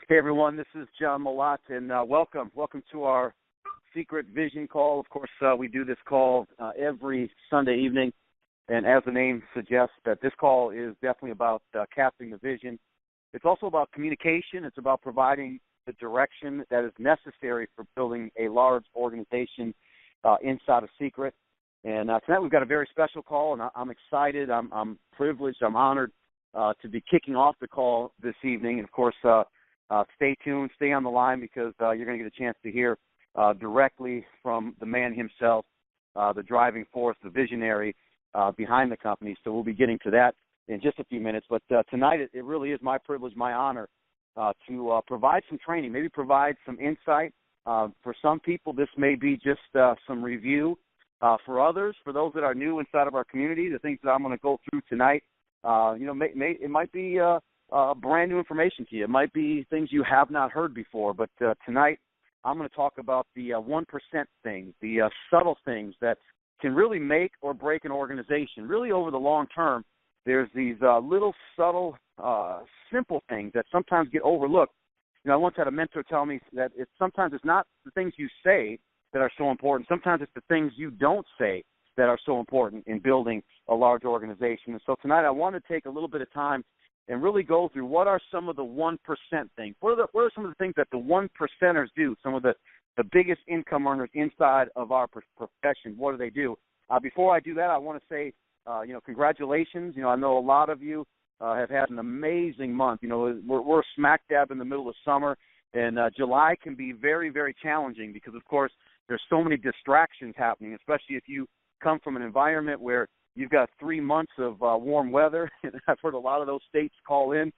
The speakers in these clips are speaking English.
Hey everyone, this is John Malott, and welcome to our Secret Vision call. Of course, we do this call every Sunday evening, and as the name suggests, that this call is definitely about casting the vision. It's also about communication. It's about providing the direction that is necessary for building a large organization inside of Seacret. And tonight we've got a very special call, and I'm excited. I'm privileged. I'm honored to be kicking off the call this evening. And of course, stay tuned, stay on the line, because you're going to get a chance to hear directly from the man himself, the driving force, the visionary behind the company. So we'll be getting to that in just a few minutes. But tonight it really is my privilege, my honor, to provide some training, maybe provide some insight. For some people, this may be just some review. For others, for those that are new inside of our community, the things that I'm going to go through tonight, it might be brand new information to you. It might be things you have not heard before. But tonight, I'm going to talk about the 1% things, the subtle things that can really make or break an organization. Really, over the long term, there's these little subtle, simple things that sometimes get overlooked. I once had a mentor tell me that sometimes it's not the things you say that are so important. Sometimes it's the things you don't say that are so important in building a large organization. And so tonight I want to take a little bit of time and really go through what are some of the 1% things. What are some of the things that the 1%ers do, some of the biggest income earners inside of our profession? What do they do? Before I do that, I want to say, congratulations. I know a lot of you have had an amazing month. We're smack dab in the middle of summer, and July can be very, very challenging because, of course, there's so many distractions happening, especially if you come from an environment where you've got 3 months of warm weather. I've heard a lot of those states call in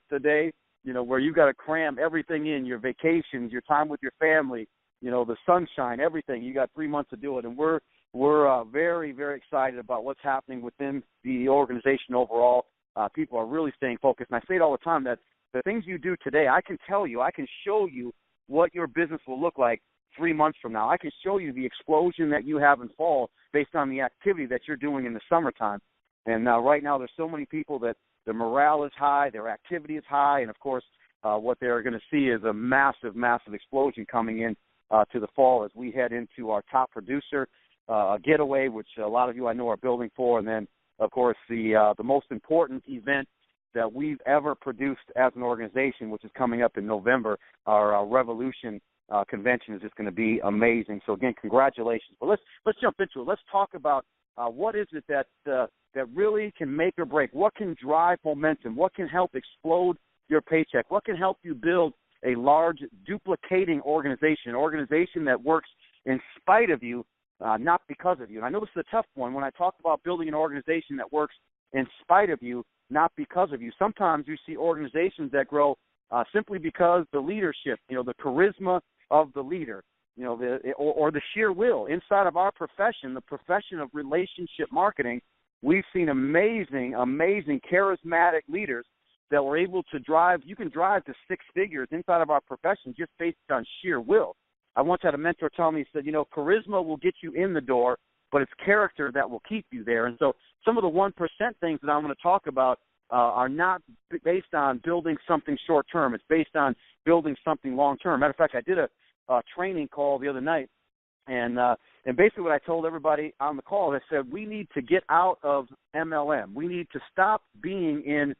today, where you've got to cram everything in, your vacations, your time with your family, the sunshine, everything. You got 3 months to do it, and we're very, very excited about what's happening within the organization overall. People are really staying focused, and I say it all the time that the things you do today, I can tell you, I can show you what your business will look like 3 months from now. I can show you the explosion that you have in fall based on the activity that you're doing in the summertime. And right now there's so many people that their morale is high, their activity is high, and of course what they're going to see is a massive, massive explosion coming in to the fall as we head into our top producer getaway, which a lot of you I know are building for, and then of course the most important event that we've ever produced as an organization, which is coming up in November. Our Revolution convention is just going to be amazing. So again, congratulations. But let's jump into it. Let's talk about what is it that really can make or break. What can drive momentum? What can help explode your paycheck? What can help you build a large duplicating organization, an organization that works in spite of you, not because of you? And I know this is a tough one when I talk about building an organization that works in spite of you, not because of you. Sometimes you see organizations that grow simply because the leadership, the charisma of the leader, or the sheer will. Inside of our profession, the profession of relationship marketing, we've seen amazing, charismatic leaders that were able to drive. You can drive to six figures inside of our profession just based on sheer will. I once had a mentor tell me, he said, charisma will get you in the door, but it's character that will keep you there. And so some of the 1% things that I'm going to talk about are not based on building something short-term. It's based on building something long-term. Matter of fact, I did a training call the other night, and basically what I told everybody on the call, I said, we need to get out of MLM. We need to stop being in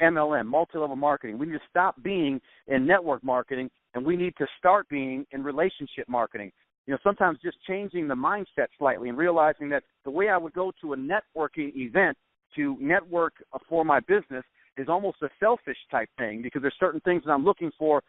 MLM, multi-level marketing. We need to stop being in network marketing, and we need to start being in relationship marketing. Sometimes just changing the mindset slightly and realizing that the way I would go to a networking event to network for my business is almost a selfish type thing, because there's certain things that I'm looking for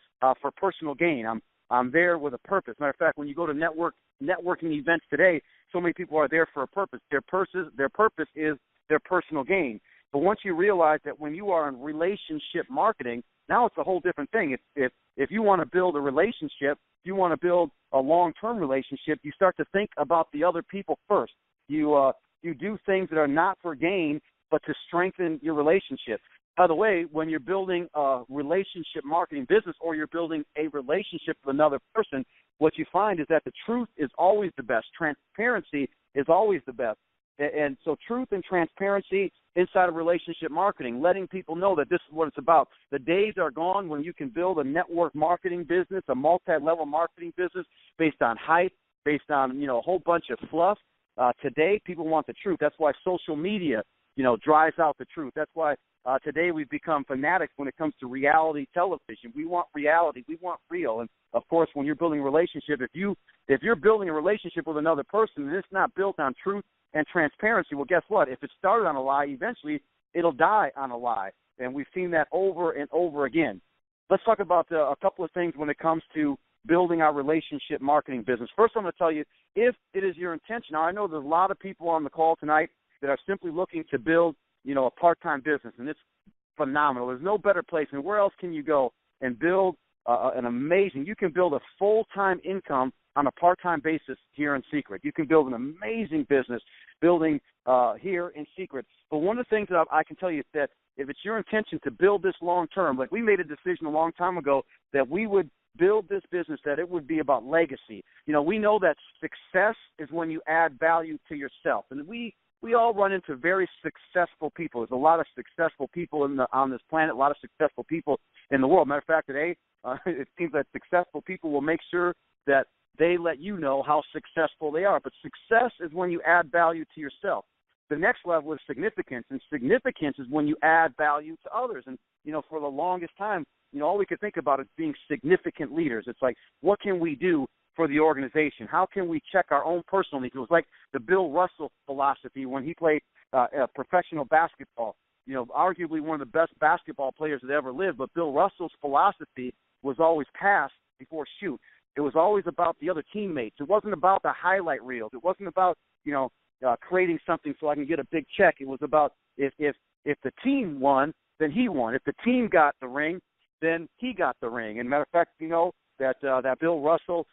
personal gain. I'm there with a purpose. Matter of fact, when you go to networking events today, so many people are there for a purpose. Their purpose is their personal gain. But once you realize that when you are in relationship marketing, now it's a whole different thing. If you want to build a relationship, if you want to build a long-term relationship, you start to think about the other people first. You do things that are not for gain, but to strengthen your relationship. By the way, when you're building a relationship marketing business, or you're building a relationship with another person, what you find is that the truth is always the best. Transparency is always the best. And so truth and transparency inside of relationship marketing, letting people know that this is what it's about. The days are gone when you can build a network marketing business, a multi-level marketing business based on hype, based on, a whole bunch of fluff. Today, people want the truth. That's why social media, drives out the truth. That's why today we've become fanatics when it comes to reality television. We want reality. We want real. And, of course, when you're building a relationship, if you're building a relationship with another person and it's not built on truth and transparency, well, guess what? If it started on a lie, eventually it'll die on a lie. And we've seen that over and over again. Let's talk about a couple of things when it comes to building our relationship marketing business. First, I'm going to tell you, if it is your intention, now I know there's a lot of people on the call tonight that are simply looking to build, a part-time business, and it's phenomenal. There's no better place. And where else can you go and build you can build a full-time income on a part-time basis here in Seacret. You can build an amazing business building here in Seacret. But one of the things that I can tell you is that if it's your intention to build this long-term, like we made a decision a long time ago that we would build this business, that it would be about legacy. We know that success is when you add value to yourself. And we all run into very successful people. There's a lot of successful people on this planet, a lot of successful people in the world. Matter of fact, today, it seems that successful people will make sure that they let you know how successful they are. But success is when you add value to yourself. The next level is significance, and significance is when you add value to others. And, for the longest time, all we could think about is being significant leaders. It's like, what can we do for the organization? How can we check our own personal needs? It was like the Bill Russell philosophy when he played professional basketball. Arguably one of the best basketball players that ever lived, but Bill Russell's philosophy was always pass before shoot. It was always about the other teammates. It wasn't about the highlight reels. It wasn't about, creating something so I can get a big check. It was about if the team won, then he won. If the team got the ring, then he got the ring. And matter of fact, that Bill Russell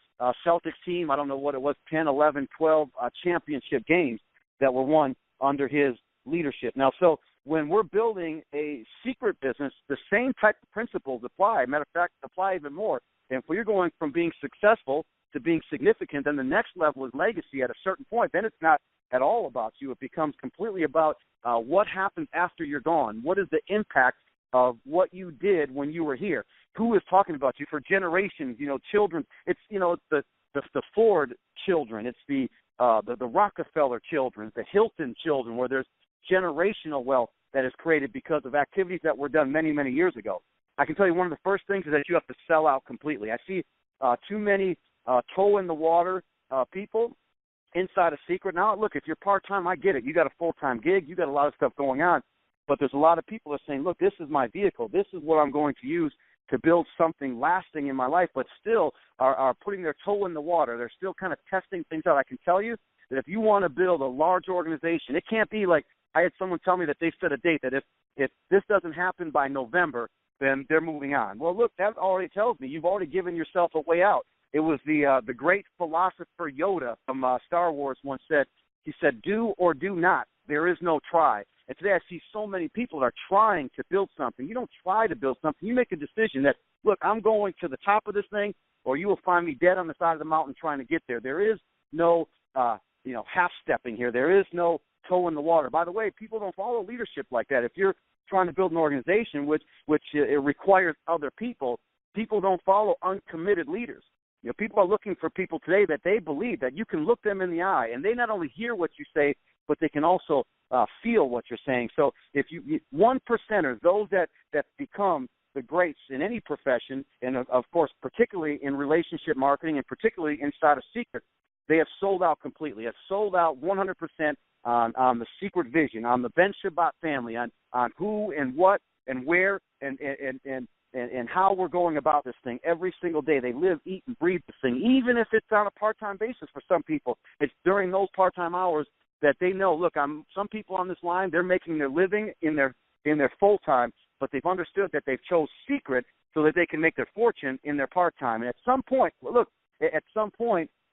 Celtics team, I don't know what it was, 10, 11, 12 championship games that were won under his leadership. Now, so when we're building a secret business, the same type of principles apply. Matter of fact, apply even more. And if you're going from being successful to being significant, then the next level is legacy at a certain point. Then it's not at all about you. It becomes completely about what happens after you're gone. What is the impact of what you did when you were here? Who is talking about you for generations? Children. It's the Ford children. It's the Rockefeller children, the Hilton children, where there's generational wealth that is created because of activities that were done many, many years ago. I can tell you one of the first things is that you have to sell out completely. I see too many toe-in-the-water people inside a Seacret. Now, look, if you're part-time, I get it. You got a full-time gig. You got a lot of stuff going on. But there's a lot of people that are saying, look, this is my vehicle. This is what I'm going to use to build something lasting in my life, but still are putting their toe in the water. They're still kind of testing things out. I can tell you that if you want to build a large organization, it can't be like I had someone tell me that they set a date that if this doesn't happen by November, then they're moving on. Well, look, that already tells me you've already given yourself a way out. It was the great philosopher Yoda from Star Wars once said, he said, do or do not. There is no try. And today I see so many people that are trying to build something. You don't try to build something. You make a decision that, look, I'm going to the top of this thing, or you will find me dead on the side of the mountain trying to get there. There is no, half-stepping here. There is no toe in the water. By the way, people don't follow leadership like that. If you're trying to build an organization which it requires other people, people don't follow uncommitted leaders. People are looking for people today that they believe that you can look them in the eye, and they not only hear what you say, but they can also feel what you're saying. So if you 1%ers, those that become the greats in any profession, and of course, particularly in relationship marketing and particularly inside of Seacret, they have sold out completely. Have sold out 100% on the Seacret vision, on the Ben Shabbat family, on who and what and where and how we're going about this thing every single day. They live, eat, and breathe this thing, even if it's on a part-time basis for some people. It's during those part-time hours that they know, look, some people on this line, they're making their living in their full-time, but they've understood that they've chose Seacret so that they can make their fortune in their part-time. And at some point,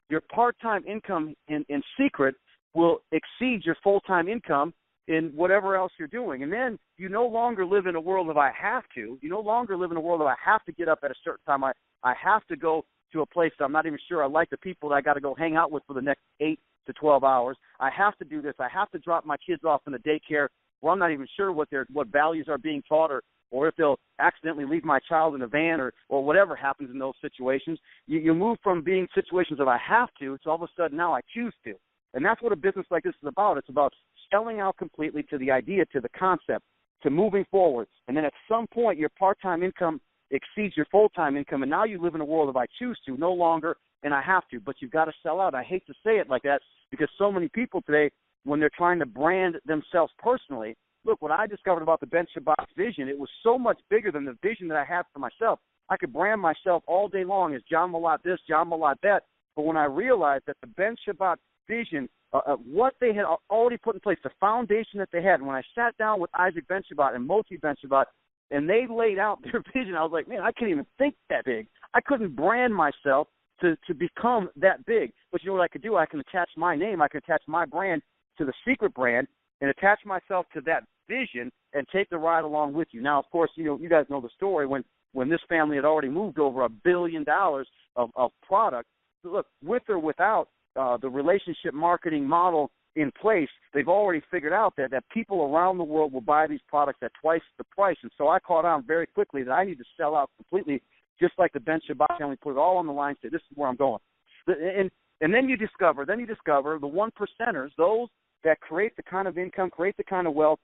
your part-time income in Seacret will exceed your full-time income in whatever else you're doing. And then you no longer live in a world of I have to. You no longer live in a world of I have to get up at a certain time. I have to go to a place that I'm not even sure I like the people that I got to go hang out with for the next 8 to 12 hours. I have to do this. I have to drop my kids off in the daycare where I'm not even sure what values are being taught, or if they'll accidentally leave my child in a van, or whatever happens in those situations. You move from being situations of I have to all of a sudden now I choose to. And that's what a business like this is about. It's about selling out completely to the idea, to the concept, to moving forward. And then at some point your part-time income exceeds your full-time income, and now you live in a world of I choose to, no longer and I have to. But you've got to sell out. I hate to say it like that because so many people today, when they're trying to brand themselves personally, look, what I discovered about the Ben Shabbat's vision, it was so much bigger than the vision that I had for myself. I could brand myself all day long as John Malott this, John Malott that. But when I realized that the Ben Shabbat vision, what they had already put in place, the foundation that they had, and when I sat down with Isaac Ben Shabbat and Moti Ben Shabbat, and they laid out their vision, I was like, man, I can't even think that big. I couldn't brand myself to become that big. But you know what I could do? I can attach my name. I can attach my brand to the Seacret brand and attach myself to that vision and take the ride along with you. Now, of course, you guys know the story when this family had already moved over $1 billion of product. Look, with or without the relationship marketing model in place, they've already figured out that people around the world will buy these products at twice the price. And so I caught on very quickly that I need to sell out completely, just like the Ben Shabbat family put it all on the line, say, this is where I'm going. And then you discover the one percenters, those that create the kind of income, create the kind of wealth,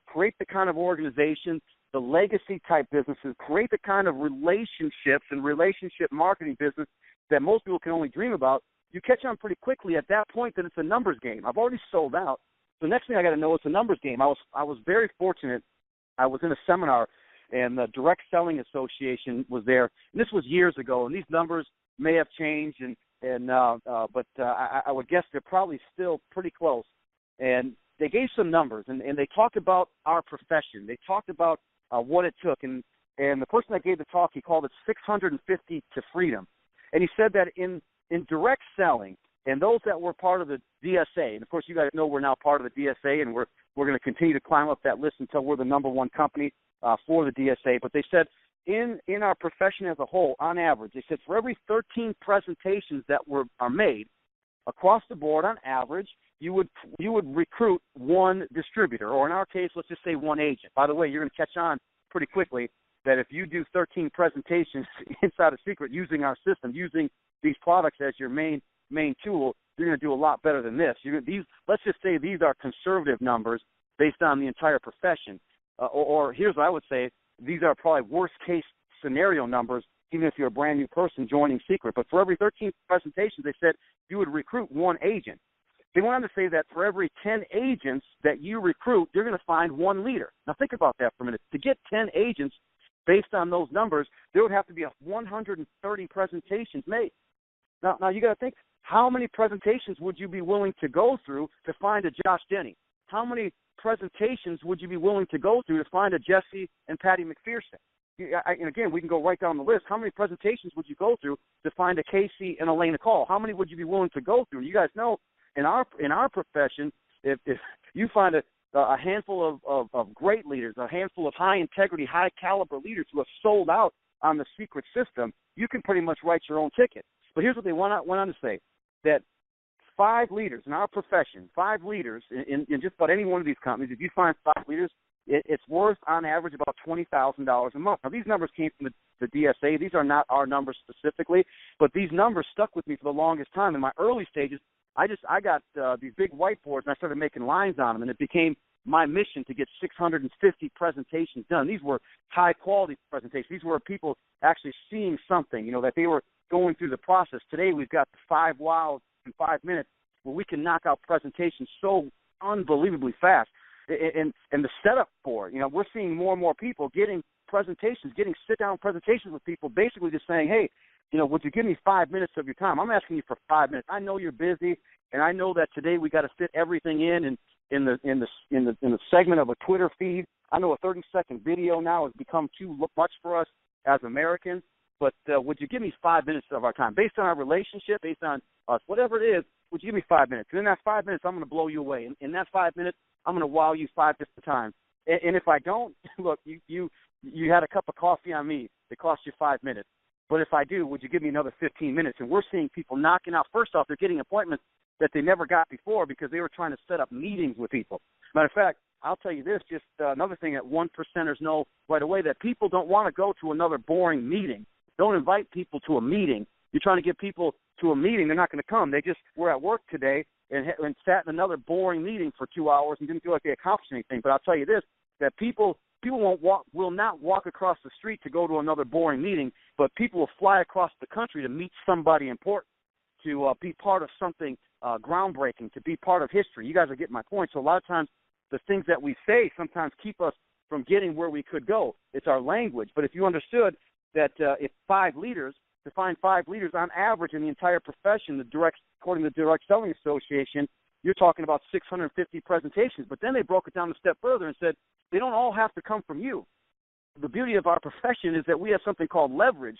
create the kind of organization, the legacy-type businesses, create the kind of relationships and relationship marketing business that most people can only dream about. You catch on pretty quickly at that point that it's a numbers game. I've already sold out. So the next thing I got to know, it's a numbers game. I was very fortunate. I was in a seminar, and the Direct Selling Association was there. And this was years ago, and these numbers may have changed, but I would guess they're probably still pretty close. And they gave some numbers, and they talked about our profession. They talked about what it took. And the person that gave the talk, he called it 650 to freedom. And he said that in direct selling, and those that were part of the DSA, and of course you guys know we're now part of the DSA, and we're going to continue to climb up that list until we're the number one company for the DSA. But they said in our profession as a whole, on average, they said for every 13 presentations that are made across the board, on average, you would recruit one distributor, or in our case, let's just say one agent. By the way, you're going to catch on pretty quickly that if you do 13 presentations inside of Seacret using our system, using these products as your main tool, you're going to do a lot better than this. Let's just say these are conservative numbers based on the entire profession. Or here's what I would say, these are probably worst-case scenario numbers, even if you're a brand-new person joining Seacret. But for every 13 presentations, they said you would recruit one agent. They went on to say that for every 10 agents that you recruit, you're going to find one leader. Now think about that for a minute. To get 10 agents based on those numbers, there would have to be 130 presentations made. Now you got to think, how many presentations would you be willing to go through to find a Josh Denny? How many presentations would you be willing to go through to find a Jesse and Patty McPherson? And again, we can go right down the list. How many presentations would you go through to find a Casey and Elena Call? How many would you be willing to go through? And you guys know, in our profession, if you find a handful of great leaders, a handful of high integrity, high caliber leaders who have sold out on the Seacret system, you can pretty much write your own ticket. But here's what they went on to say, that 5 leaders in our profession, 5 leaders in just about any one of these companies, if you find 5 leaders, it's worth on average about $20,000 a month. Now these numbers came from the DSA. These are not our numbers specifically, but these numbers stuck with me for the longest time. In my early stages, I got these big whiteboards, and I started making lines on them, and it became my mission to get 650 presentations done. These were high-quality presentations. These were people actually seeing something, that they were going through the process. Today we've got the 5 wows in 5 minutes where we can knock out presentations so unbelievably fast. And the setup for it, we're seeing more and more people getting presentations, getting sit-down presentations with people, basically just saying, hey, would you give me 5 minutes of your time? I'm asking you for 5 minutes. I know you're busy, and I know that today we got to fit everything in the segment of a Twitter feed. I know a 30-second video now has become too much for us as Americans, but would you give me 5 minutes of our time? Based on our relationship, based on us, whatever it is, would you give me 5 minutes? And in that 5 minutes, I'm going to blow you away. In that 5 minutes, I'm going to wow you 5 different times. And if I don't, look, you had a cup of coffee on me. It cost you 5 minutes. But if I do, would you give me another 15 minutes? And we're seeing people knocking out. First off, they're getting appointments that they never got before because they were trying to set up meetings with people. Matter of fact, I'll tell you this, just another thing that 1%ers know right away, that people don't want to go to another boring meeting. Don't invite people to a meeting. You're trying to get people to a meeting, they're not going to come. They just were at work today and sat in another boring meeting for 2 hours and didn't feel like they accomplished anything. But I'll tell you this, that people will not walk across the street to go to another boring meeting, but people will fly across the country to meet somebody important, to be part of something groundbreaking, to be part of history. You guys are getting my point. So a lot of times the things that we say sometimes keep us from getting where we could go. It's our language. But if you understood that if 5 leaders, to find 5 leaders on average in the entire profession, according to the Direct Selling Association, you're talking about 650 presentations. But then they broke it down a step further and said they don't all have to come from you. The beauty of our profession is that we have something called leverage.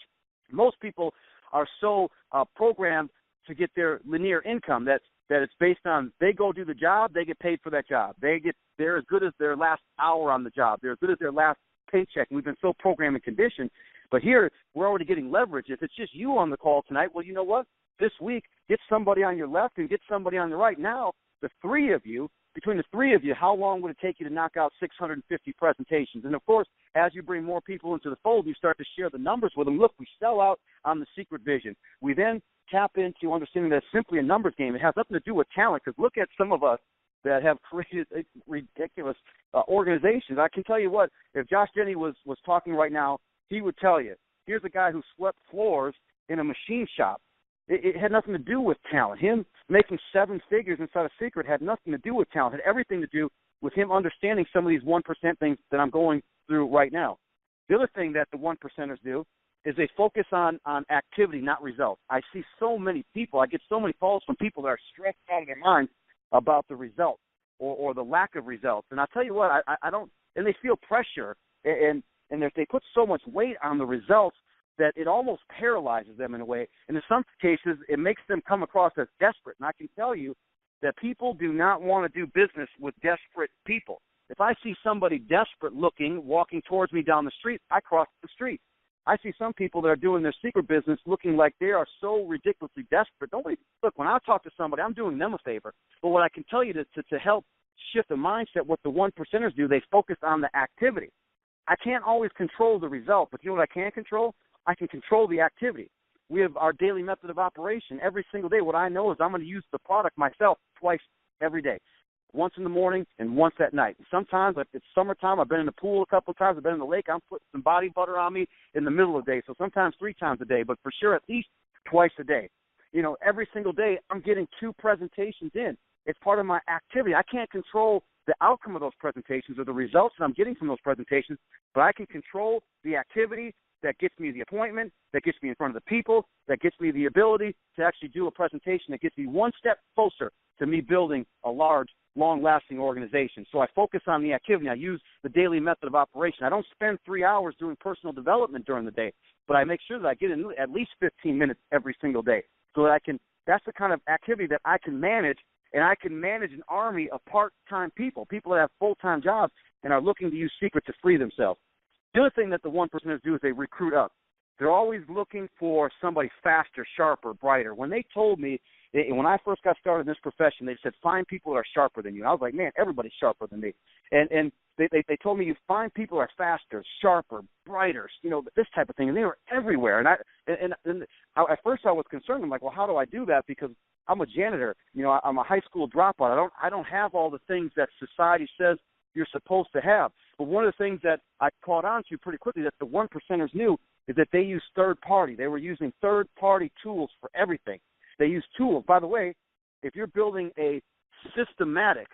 Most people are so programmed to get their linear income that it's based on they go do the job, they get paid for that job. They're as good as their last hour on the job. They're as good as their last paycheck. We've been so programmed and conditioned. But here, we're already getting leverage. If it's just you on the call tonight, well, you know what? This week, get somebody on your left and get somebody on the right. Now, the 3 of you, between the 3 of you, how long would it take you to knock out 650 presentations? And, of course, as you bring more people into the fold, you start to share the numbers with them. Look, we sell out on the secret vision. We then tap into understanding that it's simply a numbers game. It has nothing to do with talent, because look at some of us that have created ridiculous organizations. I can tell you what, if Josh Denny was talking right now, he would tell you, here's a guy who swept floors in a machine shop. It had nothing to do with talent. Him making 7 figures inside of Seacret had nothing to do with talent. It had everything to do with him understanding some of these 1% things that I'm going through right now. The other thing that the 1%ers do is they focus on activity, not results. I see so many people, I get so many calls from people that are stressed out of their minds about the results or the lack of results. And I'll tell you what, I don't, and they feel pressure, and they put so much weight on the results that it almost paralyzes them in a way. And in some cases, it makes them come across as desperate. And I can tell you that people do not want to do business with desperate people. If I see somebody desperate looking, walking towards me down the street, I cross the street. I see some people that are doing their secret business looking like they are so ridiculously desperate. Look, when I talk to somebody, I'm doing them a favor. But what I can tell you to help shift the mindset, what the 1%ers do, they focus on the activity. I can't always control the result, but you know what I can control? I can control the activity. We have our daily method of operation every single day. What I know is I'm going to use the product myself twice every day, once in the morning and once at night. And sometimes, if it's summertime, I've been in the pool a couple of times, I've been in the lake, I'm putting some body butter on me in the middle of the day, so sometimes 3 times a day, but for sure at least twice a day. You know, every single day I'm getting 2 presentations in. It's part of my activity. I can't control the outcome of those presentations or the results that I'm getting from those presentations, but I can control the activity that gets me the appointment, that gets me in front of the people, that gets me the ability to actually do a presentation that gets me one step closer to me building a large, long-lasting organization. So I focus on the activity. I use the daily method of operation. I don't spend 3 hours doing personal development during the day, but I make sure that I get in at least 15 minutes every single day so that that's the kind of activity that I can manage, and I can manage an army of part-time people that have full-time jobs and are looking to use Seacret to free themselves. The other thing that the 1%ers do is they recruit up. They're always looking for somebody faster, sharper, brighter. When they told me, when I first got started in this profession, they said, find people that are sharper than you. And I was like, man, everybody's sharper than me. And they told me, you find people that are faster, sharper, brighter, you know, this type of thing. And they were everywhere. And at first I was concerned. I'm like, well, how do I do that? Because I'm a janitor. You know, I'm a high school dropout. I don't have all the things that society says you're supposed to have. But one of the things that I caught on to pretty quickly that the 1%ers knew is that they use third party. They were using third-party tools for everything. They use tools. By the way, if you're building a systematic,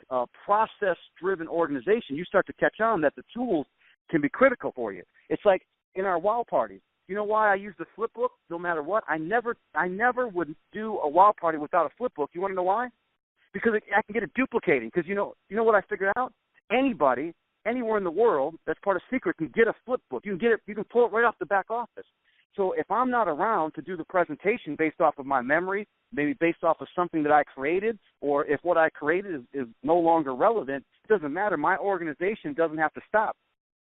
process-driven organization, you start to catch on that the tools can be critical for you. It's like in our WOW parties. You know why I use the flip book no matter what? I never would do a WOW party without a flip book. You want to know why? Because I can get it duplicating. Because you know what I figured out? Anybody, anywhere in the world that's part of Seacret can get a flip book. You can pull it right off the back office. So if I'm not around to do the presentation based off of my memory, maybe based off of something that I created, or if what I created is no longer relevant, it doesn't matter. My organization doesn't have to stop.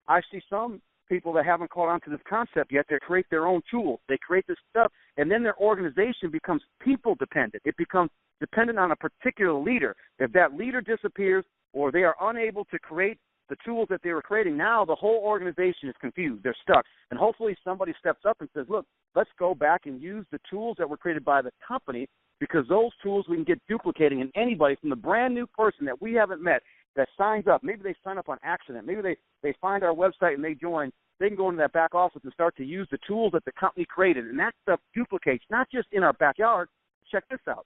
I see some people that haven't caught on to this concept yet. They create their own tools. They create this stuff, and then their organization becomes people-dependent. It becomes dependent on a particular leader. If that leader disappears or they are unable to create the tools that they were creating, now the whole organization is confused. They're stuck. And hopefully somebody steps up and says, look, let's go back and use the tools that were created by the company, because those tools we can get duplicating. And anybody from the brand new person that we haven't met that signs up, maybe they sign up on accident, maybe they find our website and they join, they can go into that back office and start to use the tools that the company created. And that stuff duplicates, not just in our backyard. Check this out.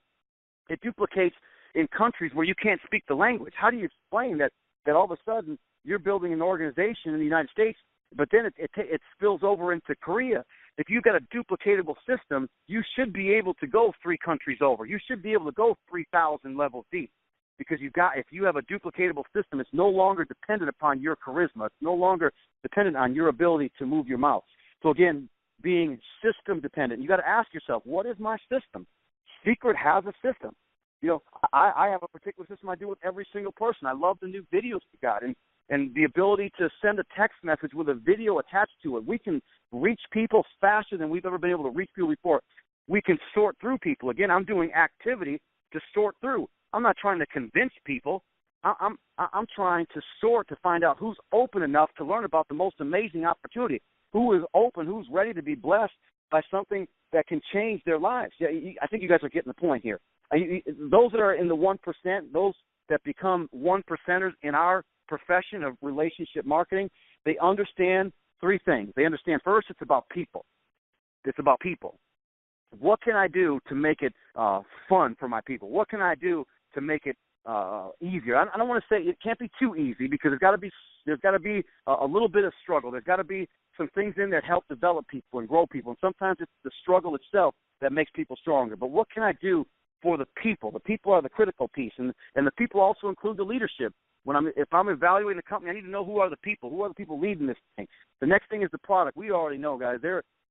It duplicates in countries where you can't speak the language. How do you explain that all of a sudden you're building an organization in the United States, but then it spills over into Korea? If you've got a duplicatable system, you should be able to go 3 countries over. You should be able to go 3,000 levels deep, because if you have a duplicatable system, it's no longer dependent upon your charisma. It's no longer dependent on your ability to move your mouth. So again, being system dependent, you got to ask yourself, what is my system? Seacret has a system. You know, I have a particular system I do with every single person. I love the new videos we got, and the ability to send a text message with a video attached to it. We can reach people faster than we've ever been able to reach people before. We can sort through people. Again, I'm doing activity to sort through. I'm not trying to convince people. I'm trying to sort to find out who's open enough to learn about the most amazing opportunity, who is open, who's ready to be blessed by something that can change their lives. Yeah, I think you guys are getting the point here. Those that are in the 1%, those that become 1%ers in our profession of relationship marketing, they understand 3 things. They understand, first, it's about people. It's about people. What can I do to make it fun for my people? What can I do to make it easier? I don't want to say it can't be too easy, because there's got to be a little bit of struggle. There's got to be some things in there that help develop people and grow people. And sometimes it's the struggle itself that makes people stronger. But what can I do for the people? The people are the critical piece, and the people also include the leadership. If I'm evaluating a company, I need to know who are the people leading this thing. The next thing is the product. We already know, guys.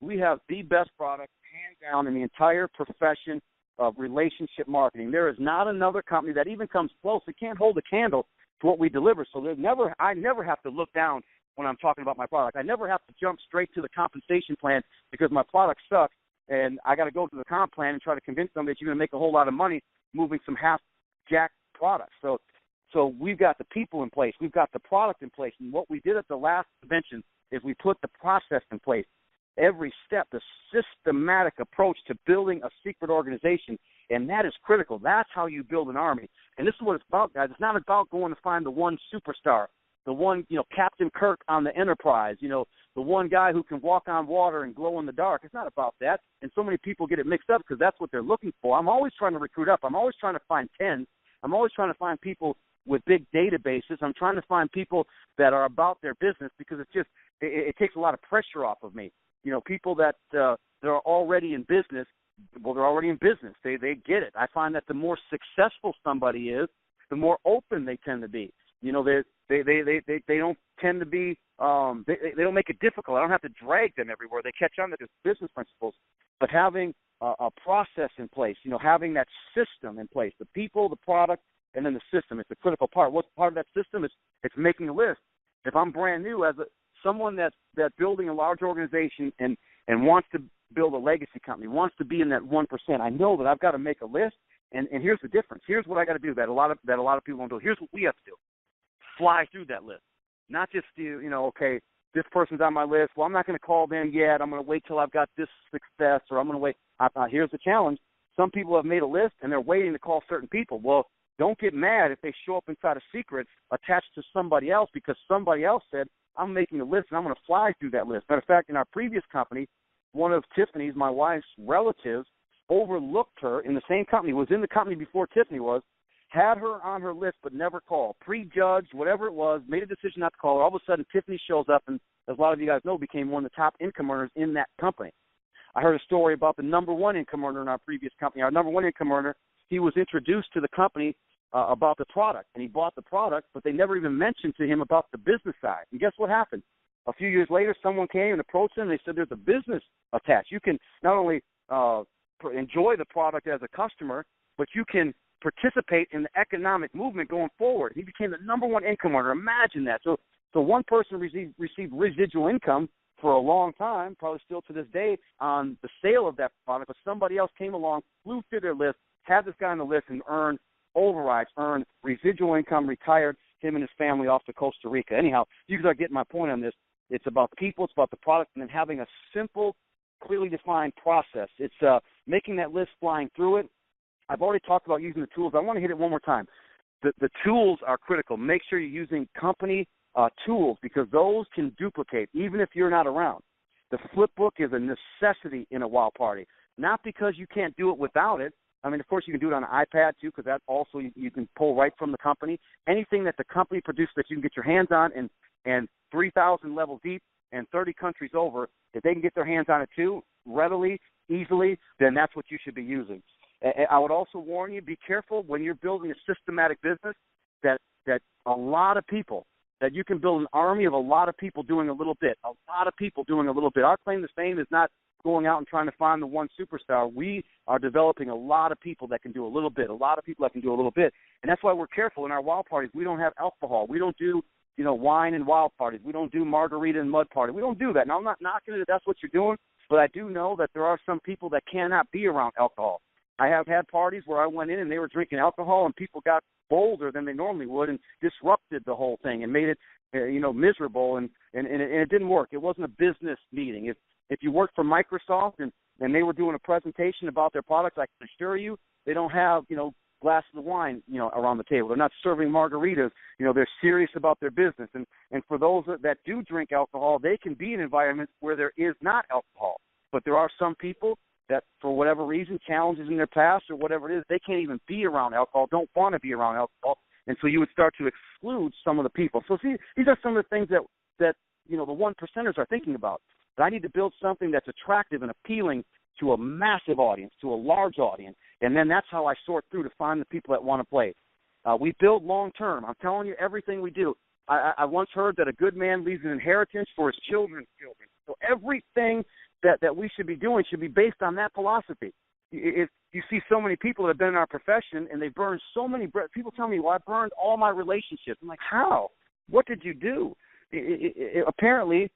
We have the best product, hands down, in the entire profession of relationship marketing. There is not another company that even comes close. It can't hold a candle to what we deliver. So I never have to look down when I'm talking about my product. I never have to jump straight to the compensation plan because my product sucks, and I got to go to the comp plan and try to convince them that you're going to make a whole lot of money moving some half-jacked products. So we've got the people in place. We've got the product in place. And what we did at the last convention is we put the process in place. Every step, the systematic approach to building a secret organization, and that is critical. That's how you build an army. And this is what it's about, guys. It's not about going to find the one superstar, the one, Captain Kirk on the Enterprise, the one guy who can walk on water and glow in the dark. It's not about that. And so many people get it mixed up because that's what they're looking for. I'm always trying to recruit up. I'm always trying to find 10s. I'm always trying to find people with big databases. I'm trying to find people that are about their business, because it takes a lot of pressure off of me. People that they're already in business. Well, they're already in business. They get it. I find that the more successful somebody is, the more open they tend to be. They don't tend to be. They don't make it difficult. I don't have to drag them everywhere. They catch on to there's business principles. But having a process in place, having that system in place, the people, the product, and then the system. It's a critical part. What's part of that system? It's making a list. If I'm brand new as someone that's building a large organization and wants to build a legacy company, wants to be in that 1%, I know that I've got to make a list. And here's the difference. Here's what I got to do that a lot of people don't do. Here's what we have to do: fly through that list. Not just okay, this person's on my list. Well, I'm not going to call them yet. I'm going to wait till I've got this success, or I'm going to wait. Here's the challenge. Some people have made a list and they're waiting to call certain people. Well, don't get mad if they show up inside a Seacret attached to somebody else, because somebody else said, I'm making a list and I'm going to fly through that list. Matter of fact, in our previous company, one of Tiffany's, my wife's relatives, overlooked her in the same company, was in the company before Tiffany was, had her on her list but never called, prejudged, whatever it was, made a decision not to call her. All of a sudden, Tiffany shows up and, as a lot of you guys know, became one of the top income earners in that company. I heard a story about the number 1 income earner in our previous company. Our number 1 income earner, he was introduced to the company about the product, and he bought the product, but they never even mentioned to him about the business side. And guess what happened? A few years later, someone came and approached him, and they said, there's a business attached. You can not only enjoy the product as a customer, but you can participate in the economic movement going forward. He became the number 1 income earner. Imagine that. So one person received residual income for a long time, probably still to this day, on the sale of that product, but somebody else came along, flew through their list, have this guy on the list and earn overrides, earn residual income, retired, him and his family off to Costa Rica. Anyhow, you guys are getting my point on this. It's about the people, it's about the product, and then having a simple, clearly defined process. It's making that list, flying through it. I've already talked about using the tools. I want to hit it one more time. The tools are critical. Make sure you're using company tools, because those can duplicate even if you're not around. The flip book is a necessity in a WOW party, not because you can't do it without it. I mean, of course, you can do it on an iPad, too, because that also you can pull right from the company. Anything that the company produces that you can get your hands on and 3,000 levels deep and 30 countries over, if they can get their hands on it, too, readily, easily, then that's what you should be using. I would also warn you, be careful when you're building a systematic business that a lot of people, that you can build an army of a lot of people doing a little bit, Our claim to fame is not going out and trying to find the one superstar. We are developing a lot of people that can do a little bit, And that's why we're careful in our WOW parties. We don't have alcohol. We don't do, wine and WOW parties. We don't do margarita and mud party. We don't do that. Now, I'm not knocking it if that's what you're doing, but I do know that there are some people that cannot be around alcohol. I have had parties where I went in and they were drinking alcohol and people got bolder than they normally would and disrupted the whole thing and made it, miserable, and it didn't work. It wasn't a business meeting. If you work for Microsoft and they were doing a presentation about their products, I can assure you they don't have, glasses of wine, around the table. They're not serving margaritas. They're serious about their business. And for those that do drink alcohol, they can be in environments where there is not alcohol. But there are some people that, for whatever reason, challenges in their past or whatever it is, they can't even be around alcohol, don't want to be around alcohol. And so you would start to exclude some of the people. So see, these are some of the things that the one percenters are thinking about. But I need to build something that's attractive and appealing to a massive audience, to a large audience, and then that's how I sort through to find the people that want to play. We build long-term. I'm telling you, everything we do. I once heard that a good man leaves an inheritance for his children's children. So everything that we should be doing should be based on that philosophy. If you see so many people that have been in our profession and they burned so many people tell me, well, I burned all my relationships. I'm like, how? What did you do? Apparently,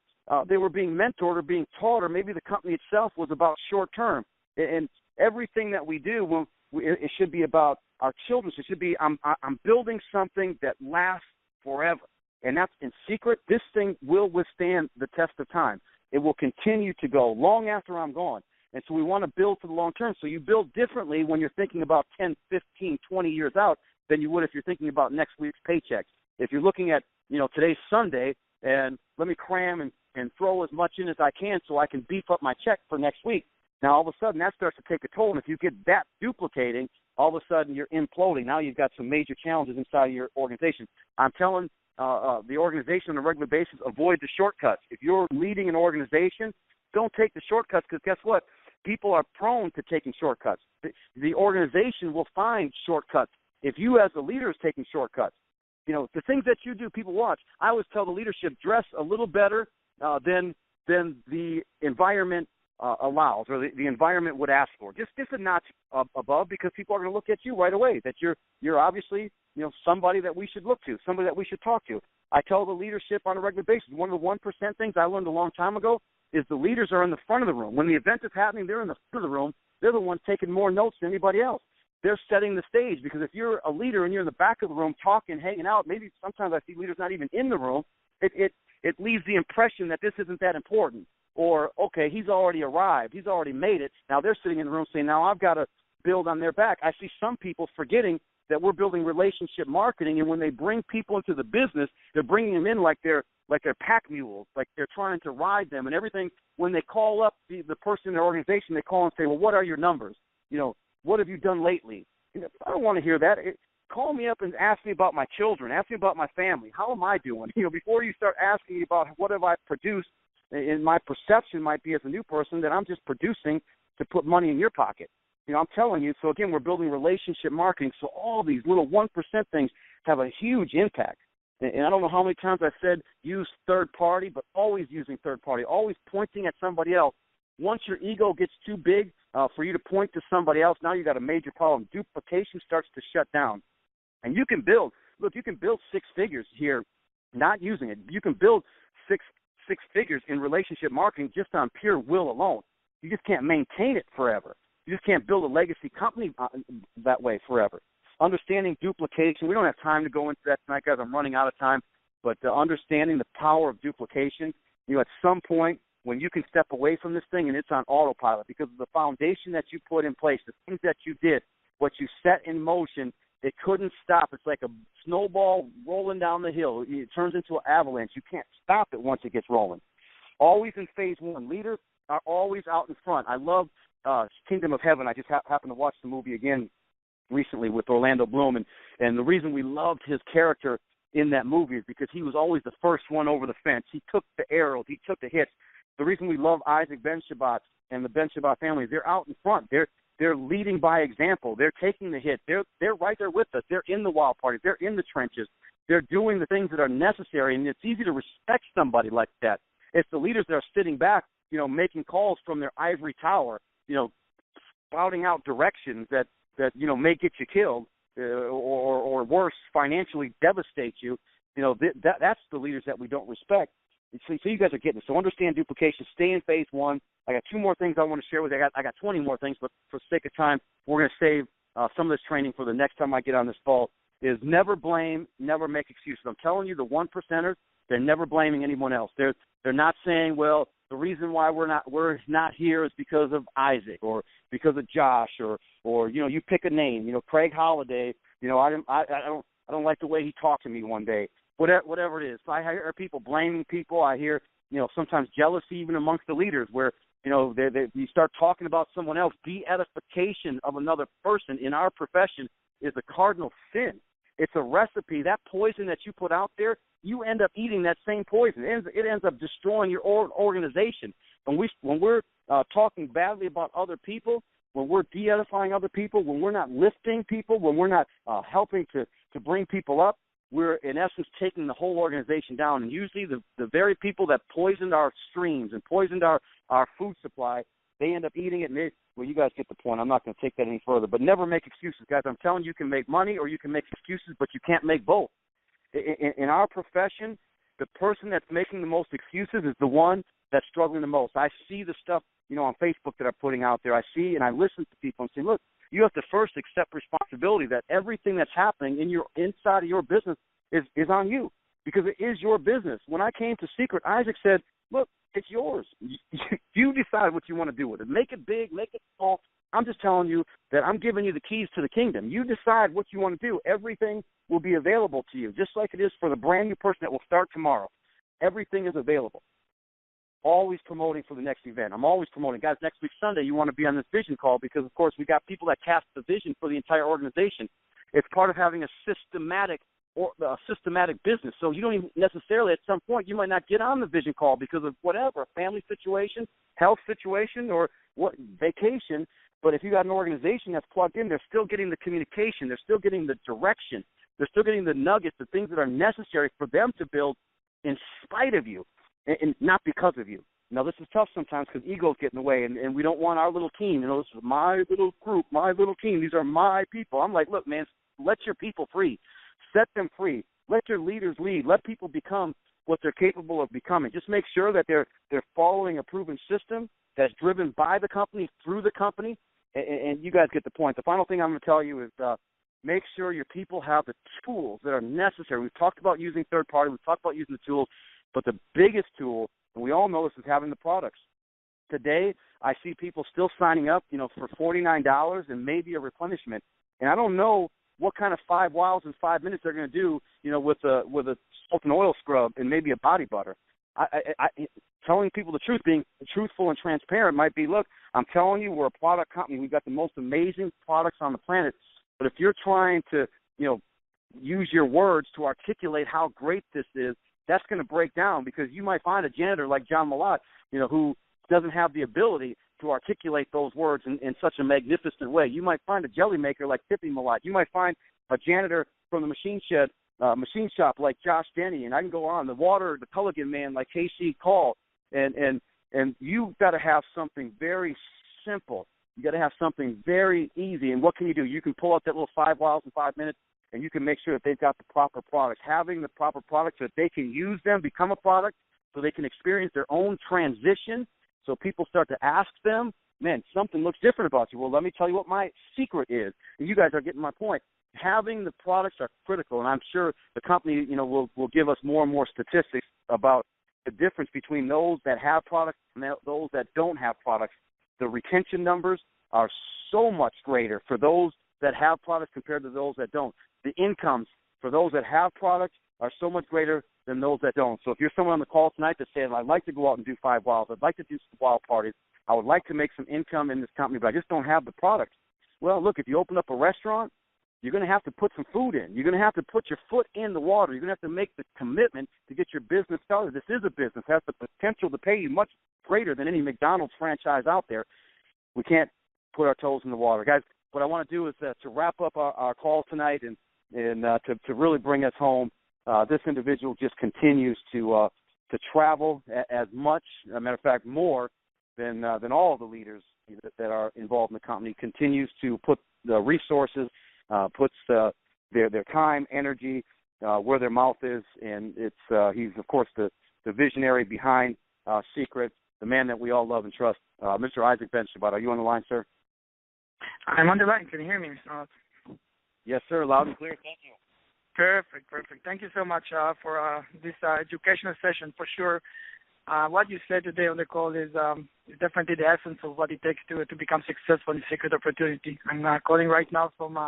they were being mentored or being taught, or maybe the company itself was about short term. And everything that we do, it should be about our children. So it should be, I'm building something that lasts forever. And that's in secret. This thing will withstand the test of time. It will continue to go long after I'm gone. And so we want to build for the long term. So you build differently when you're thinking about 10, 15, 20 years out than you would if you're thinking about next week's paychecks. If you're looking at, today's Sunday, and let me cram and throw as much in as I can so I can beef up my check for next week. Now, all of a sudden, that starts to take a toll. And if you get that duplicating, all of a sudden you're imploding. Now you've got some major challenges inside of your organization. I'm telling the organization on a regular basis, avoid the shortcuts. If you're leading an organization, don't take the shortcuts, because guess what? People are prone to taking shortcuts. The organization will find shortcuts if you as a leader is taking shortcuts. The things that you do, people watch. I always tell the leadership, dress a little better than the environment allows, or the environment would ask for. Just a notch above, because people are going to look at you right away, that you're obviously somebody that we should look to, somebody that we should talk to. I tell the leadership on a regular basis, one of the 1% things I learned a long time ago is the leaders are in the front of the room. When the event is happening, they're in the front of the room. They're the ones taking more notes than anybody else. They're setting the stage, because if you're a leader and you're in the back of the room talking, hanging out, maybe sometimes I see leaders not even in the room, it leaves the impression that this isn't that important. Or, okay, he's already arrived. He's already made it. Now they're sitting in the room saying, now I've got to build on their back. I see some people forgetting that we're building relationship marketing, and when they bring people into the business, they're bringing them in like they're pack mules, like they're trying to ride them and everything. When they call up the person in their organization, they call and say, well, what are your numbers? What have you done lately? I don't want to hear that. Call me up and ask me about my children. Ask me about my family. How am I doing? Before you start asking me about what have I produced, and my perception might be as a new person that I'm just producing to put money in your pocket. I'm telling you. So again, we're building relationship marketing. So all these little 1% things have a huge impact. And I don't know how many times I've said use third party, but always using third party, always pointing at somebody else. Once your ego gets too big for you to point to somebody else, now you got a major problem. Duplication starts to shut down. And you can build six figures here, not using it. You can build six figures in relationship marketing just on pure will alone. You just can't maintain it forever. You just can't build a legacy company that way forever. Understanding duplication. We don't have time to go into that tonight, guys. I'm running out of time. But understanding the power of duplication, at some point when you can step away from this thing and it's on autopilot because of the foundation that you put in place, the things that you did, what you set in motion, it couldn't stop. It's like a snowball rolling down the hill. It turns into an avalanche. You can't stop it once it gets rolling. Always in phase one. Leaders are always out in front. I love Kingdom of Heaven. I just happened to watch the movie again recently with Orlando Bloom, and the reason we loved his character in that movie is because he was always the first one over the fence. He took the arrows. He took the hits. The reason we love Isaac Ben Shabbat and the Ben Shabbat family, they're out in front. They're leading by example. They're taking the hit. They're right there with us. They're in the wild party. They're in the trenches. They're doing the things that are necessary, and it's easy to respect somebody like that. It's the leaders that are sitting back, making calls from their ivory tower, spouting out directions that may get you killed or worse, financially devastate you. That's the leaders that we don't respect. So you guys are getting it. So understand duplication. Stay in phase one. I got 2 more things I want to share with you. I got 20 more things, but for sake of time, we're going to save some of this training for the next time I get on this call. Is never blame, never make excuses. I'm telling you, the 1%ers, they're never blaming anyone else. They're not saying, well, the reason why we're not here is because of Isaac or because of Josh or you pick a name. Craig Holliday. I don't like the way he talked to me one day. Whatever it is. So I hear people blaming people. I hear sometimes jealousy even amongst the leaders where you start talking about someone else. De-edification of another person in our profession is a cardinal sin. It's a recipe. That poison that you put out there, you end up eating that same poison. It ends up destroying your organization. When we're talking badly about other people, when we're de-edifying other people, when we're not lifting people, when we're not helping to bring people up, we're, in essence, taking the whole organization down. And usually the very people that poisoned our streams and poisoned our food supply, they end up eating it. And well, you guys get the point. I'm not going to take that any further. But never make excuses, guys. I'm telling you, you can make money or you can make excuses, but you can't make both. In our profession, the person that's making the most excuses is the one that's struggling the most. I see the stuff, on Facebook that I'm putting out there. I see and I listen to people and say, look, you have to first accept responsibility that everything that's happening inside of your business is on you because it is your business. When I came to Seacret, Isaac said, look, it's yours. You decide what you want to do with it. Make it big, make it small. I'm just telling you that I'm giving you the keys to the kingdom. You decide what you want to do. Everything will be available to you, just like it is for the brand new person that will start tomorrow. Everything is available. Always promoting for the next event. I'm always promoting. Guys, next week Sunday, you want to be on this vision call because, of course, we got people that cast the vision for the entire organization. It's part of having a systematic business. So you don't even necessarily, at some point, you might not get on the vision call because of whatever, a family situation, health situation, or vacation. But if you got an organization that's plugged in, they're still getting the communication. They're still getting the direction. They're still getting the nuggets, the things that are necessary for them to build in spite of you and not because of you. Now, this is tough sometimes because egos get in the way, and we don't want our little team. This is my little group, my little team. These are my people. I'm like, look, man, let your people free. Set them free. Let your leaders lead. Let people become what they're capable of becoming. Just make sure that they're following a proven system that's driven by the company, through the company, and you guys get the point. The final thing I'm going to tell you is make sure your people have the tools that are necessary. We've talked about using third party. We've talked about using the tools. But the biggest tool, and we all know this, is having the products. Today, I see people still signing up, for $49 and maybe a replenishment. And I don't know what kind of 5 wows in 5 minutes they're going to do, with a salt and oil scrub and maybe a body butter. I telling people the truth, being truthful and transparent might be, look, I'm telling you, we're a product company. We've got the most amazing products on the planet. But if you're trying to, use your words to articulate how great this is, that's going to break down because you might find a janitor like John Malott, who doesn't have the ability to articulate those words in such a magnificent way. You might find a jelly maker like Tippy Malott. You might find a janitor from the machine shop like Josh Denny, and I can go on. The Culligan man like KC Call, and you've got to have something very simple. You got to have something very easy. And what can you do? You can pull out that little 5 wows in 5 minutes, and you can make sure that they've got the proper products. Having the proper products so that they can use them, become a product, so they can experience their own transition. So people start to ask them, man, something looks different about you. Well, let me tell you what my secret is. And you guys are getting my point. Having the products are critical, and I'm sure the company, will give us more and more statistics about the difference between those that have products and those that don't have products. The retention numbers are so much greater for those that have products compared to those that don't. The incomes for those that have products are so much greater than those that don't. So if you're someone on the call tonight that's saying, I'd like to go out and do 5 wilds, I'd like to do some wild parties, I would like to make some income in this company, but I just don't have the product. Well, look, if you open up a restaurant, you're going to have to put some food in. You're going to have to put your foot in the water. You're going to have to make the commitment to get your business started. This is a business. It has the potential to pay you much greater than any McDonald's franchise out there. We can't put our toes in the water. Guys, what I want to do is to wrap up our call tonight and to really bring us home. This individual just continues to travel as much, as a matter of fact, more than all of the leaders that are involved in the company. Continues to put the resources, puts their time, energy where their mouth is, and he's of course the visionary behind Seacret, the man that we all love and trust, Mr. Isaac Ben-Shabbat. Are you on the line, sir? I'm on the line. Can you hear me, Mr. Yes, sir. Loud and clear. Thank you. Perfect. Thank you so much for this educational session. For sure, what you said today on the call is definitely the essence of what it takes to become successful in Secret Opportunity. I'm calling right now from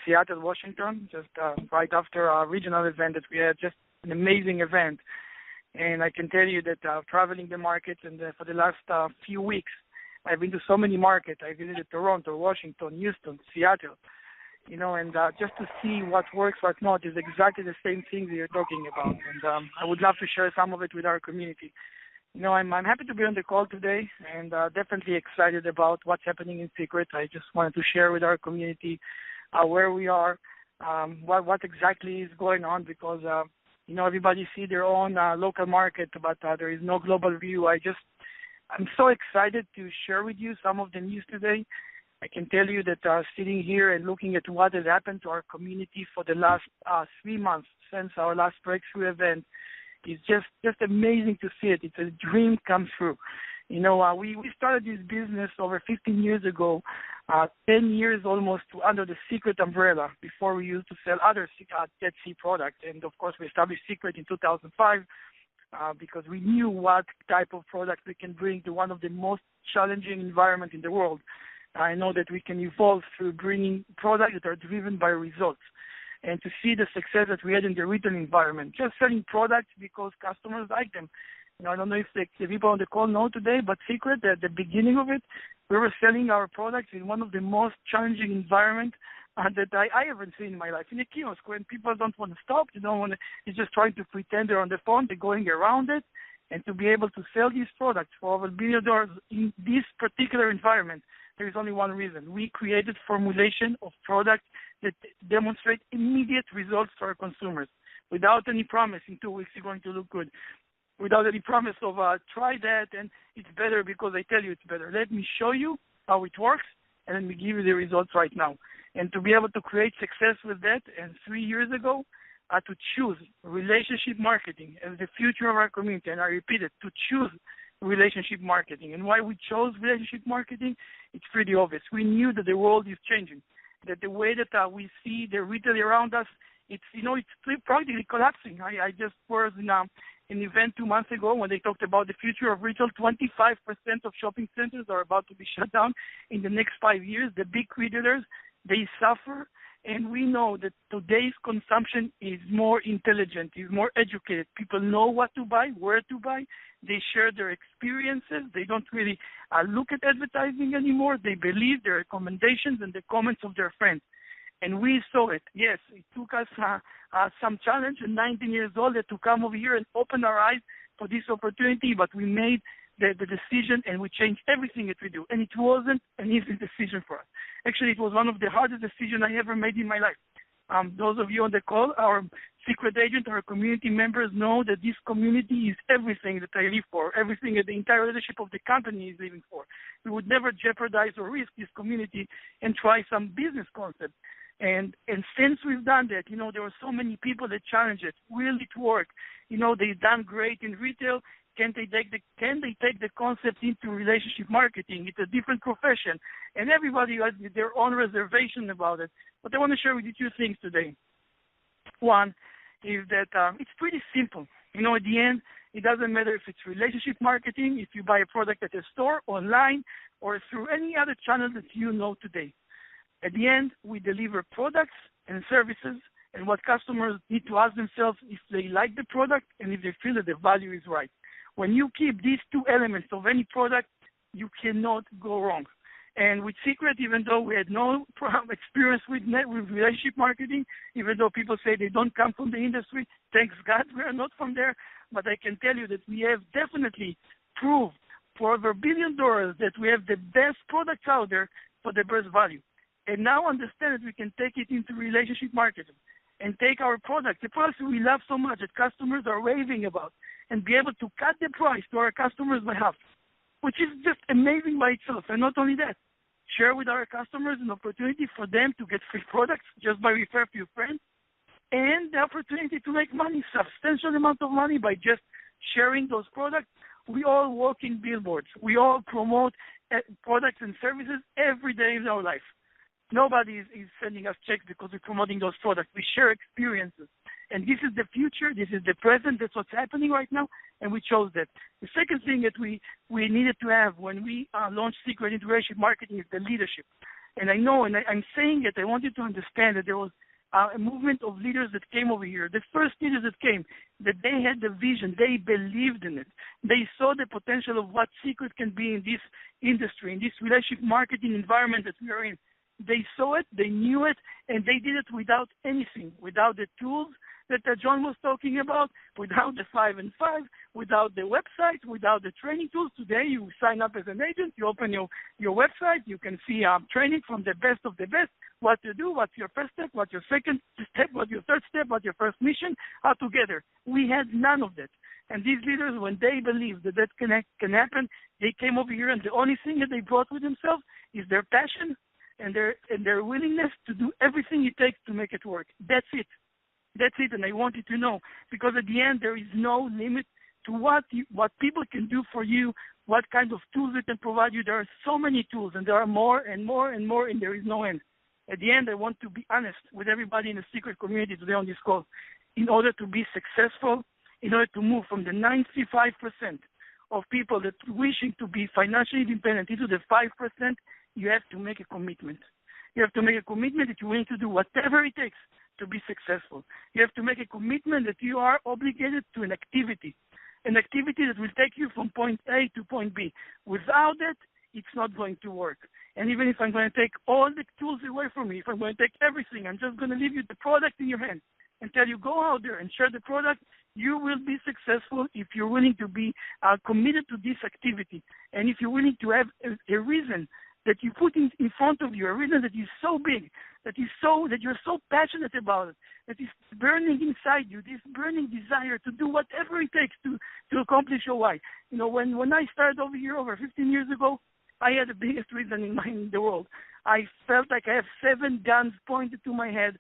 Seattle, Washington, just right after our regional event that we had, just an amazing event. And I can tell you that traveling the markets and for the last few weeks, I've been to so many markets. I visited Toronto, Washington, Houston, Seattle, and just to see what works, what not, is exactly the same thing that you're talking about. And I would love to share some of it with our community. I'm happy to be on the call today and definitely excited about what's happening in Seacret. I just wanted to share with our community where we are, what exactly is going on, because, everybody see their own local market, but there is no global view. I'm so excited to share with you some of the news today. I can tell you that sitting here and looking at what has happened to our community for the last 3 months since our last breakthrough event is just amazing to see it. It's a dream come true. We started this business over 15 years ago, 10 years almost under the Seacret umbrella before we used to sell other Dead Sea products. And, of course, we established Seacret in 2005 because we knew what type of product we can bring to one of the most challenging environments in the world. I know that we can evolve through bringing products that are driven by results. And to see the success that we had in the retail environment, just selling products because customers like them. I don't know if the people on the call know today, but Seacret, at the beginning of it, we were selling our products in one of the most challenging environments that I haven't seen in my life. In a kiosk, when people don't want to stop, they're just trying to pretend they're on the phone, they're going around it, and to be able to sell these products for over $1 billion in this particular environment, there is only one reason. We created formulation of products that demonstrate immediate results to our consumers without any promise in 2 weeks you're going to look good, without any promise of try that and it's better because I tell you it's better. Let me show you how it works, and then we give you the results right now. And to be able to create success with that, and 3 years ago, to choose relationship marketing as the future of our community, and I repeat it, to choose relationship marketing. And why we chose relationship marketing, it's pretty obvious. We knew that the world is changing, that the way that we see the retail around us, it's practically collapsing. I just was in an event 2 months ago when they talked about the future of retail. 25% of shopping centers are about to be shut down in the next 5 years. The big retailers, they suffer. And we know that today's consumption is more intelligent, is more educated. People know what to buy, where to buy. They share their experiences. They don't really look at advertising anymore. They believe their recommendations and the comments of their friends. And we saw it. Yes, it took us some challenge at 19 years old to come over here and open our eyes for this opportunity, but we made the decision and we changed everything that we do. And it wasn't an easy decision for us. Actually, it was one of the hardest decisions I ever made in my life. Those of you on the call, our secret agent, our community members know that this community is everything that I live for, everything that the entire leadership of the company is living for. We would never jeopardize or risk this community and try some business concept. And since we've done that, there were so many people that challenged it. Will it work? They've done great in retail. Can they take the concept into relationship marketing? It's a different profession, and everybody has their own reservation about it. But I want to share with you two things today. One is that it's pretty simple. At the end, it doesn't matter if it's relationship marketing, if you buy a product at a store, online, or through any other channel that you know today. At the end, we deliver products and services, and what customers need to ask themselves if they like the product and if they feel that the value is right. When you keep these two elements of any product, you cannot go wrong. And with Seacret, even though we had no experience with relationship marketing, even though people say they don't come from the industry, thanks God we are not from there, but I can tell you that we have definitely proved for over $1 billion that we have the best products out there for the best value. And now understand that we can take it into relationship marketing and take our product, the products we love so much that customers are raving about, and be able to cut the price to our customers by half, which is just amazing by itself. And not only that, share with our customers an opportunity for them to get free products just by referring to your friends, and the opportunity to make money, substantial amount of money by just sharing those products. We all work in billboards. We all promote products and services every day in our life. Nobody is sending us checks because we're promoting those products. We share experiences. And this is the future. This is the present. That's what's happening right now, and we chose that. The second thing that we needed to have when we launched Seacret Integration Marketing is the leadership. And I know, and I'm saying it, I want you to understand that there was a movement of leaders that came over here. The first leaders that came, that they had the vision. They believed in it. They saw the potential of what Seacret can be in this industry, in this relationship marketing environment that we are in. They saw it, they knew it, and they did it without anything, without the tools that John was talking about, without the 5 and 5, without the website, without the training tools. Today, you sign up as an agent, you open your website, you can see training from the best of the best, what to do, what's your first step, what's your second step, what's your third step, what's your first mission, all together. We had none of that. And these leaders, when they believe that can happen, they came over here, and the only thing that they brought with themselves is their passion and their willingness to do everything it takes to make it work. That's it. That's it, and I want you to know, because at the end there is no limit to what people can do for you, what kind of tools they can provide you. There are so many tools, and there are more and more and more, and there is no end. At the end, I want to be honest with everybody in the Seacret community today on this call. In order to be successful, in order to move from the 95% of people that wishing to be financially independent into the 5%, you have to make a commitment. You have to make a commitment that you're willing to do whatever it takes to be successful. You have to make a commitment that you are obligated to an activity that will take you from point A to point B. Without that, it's not going to work. And even if I'm going to take all the tools away from you, if I'm going to take everything, I'm just going to leave you the product in your hand and tell you, go out there and share the product, you will be successful if you're willing to be committed to this activity. And if you're willing to have a reason that you put in front of you, a reason that is so big, that you're so passionate about it, that is burning inside you, this burning desire to do whatever it takes to accomplish your why. When I started over here over 15 years ago, I had the biggest reason in the world. I felt like I have 7 guns pointed to my head,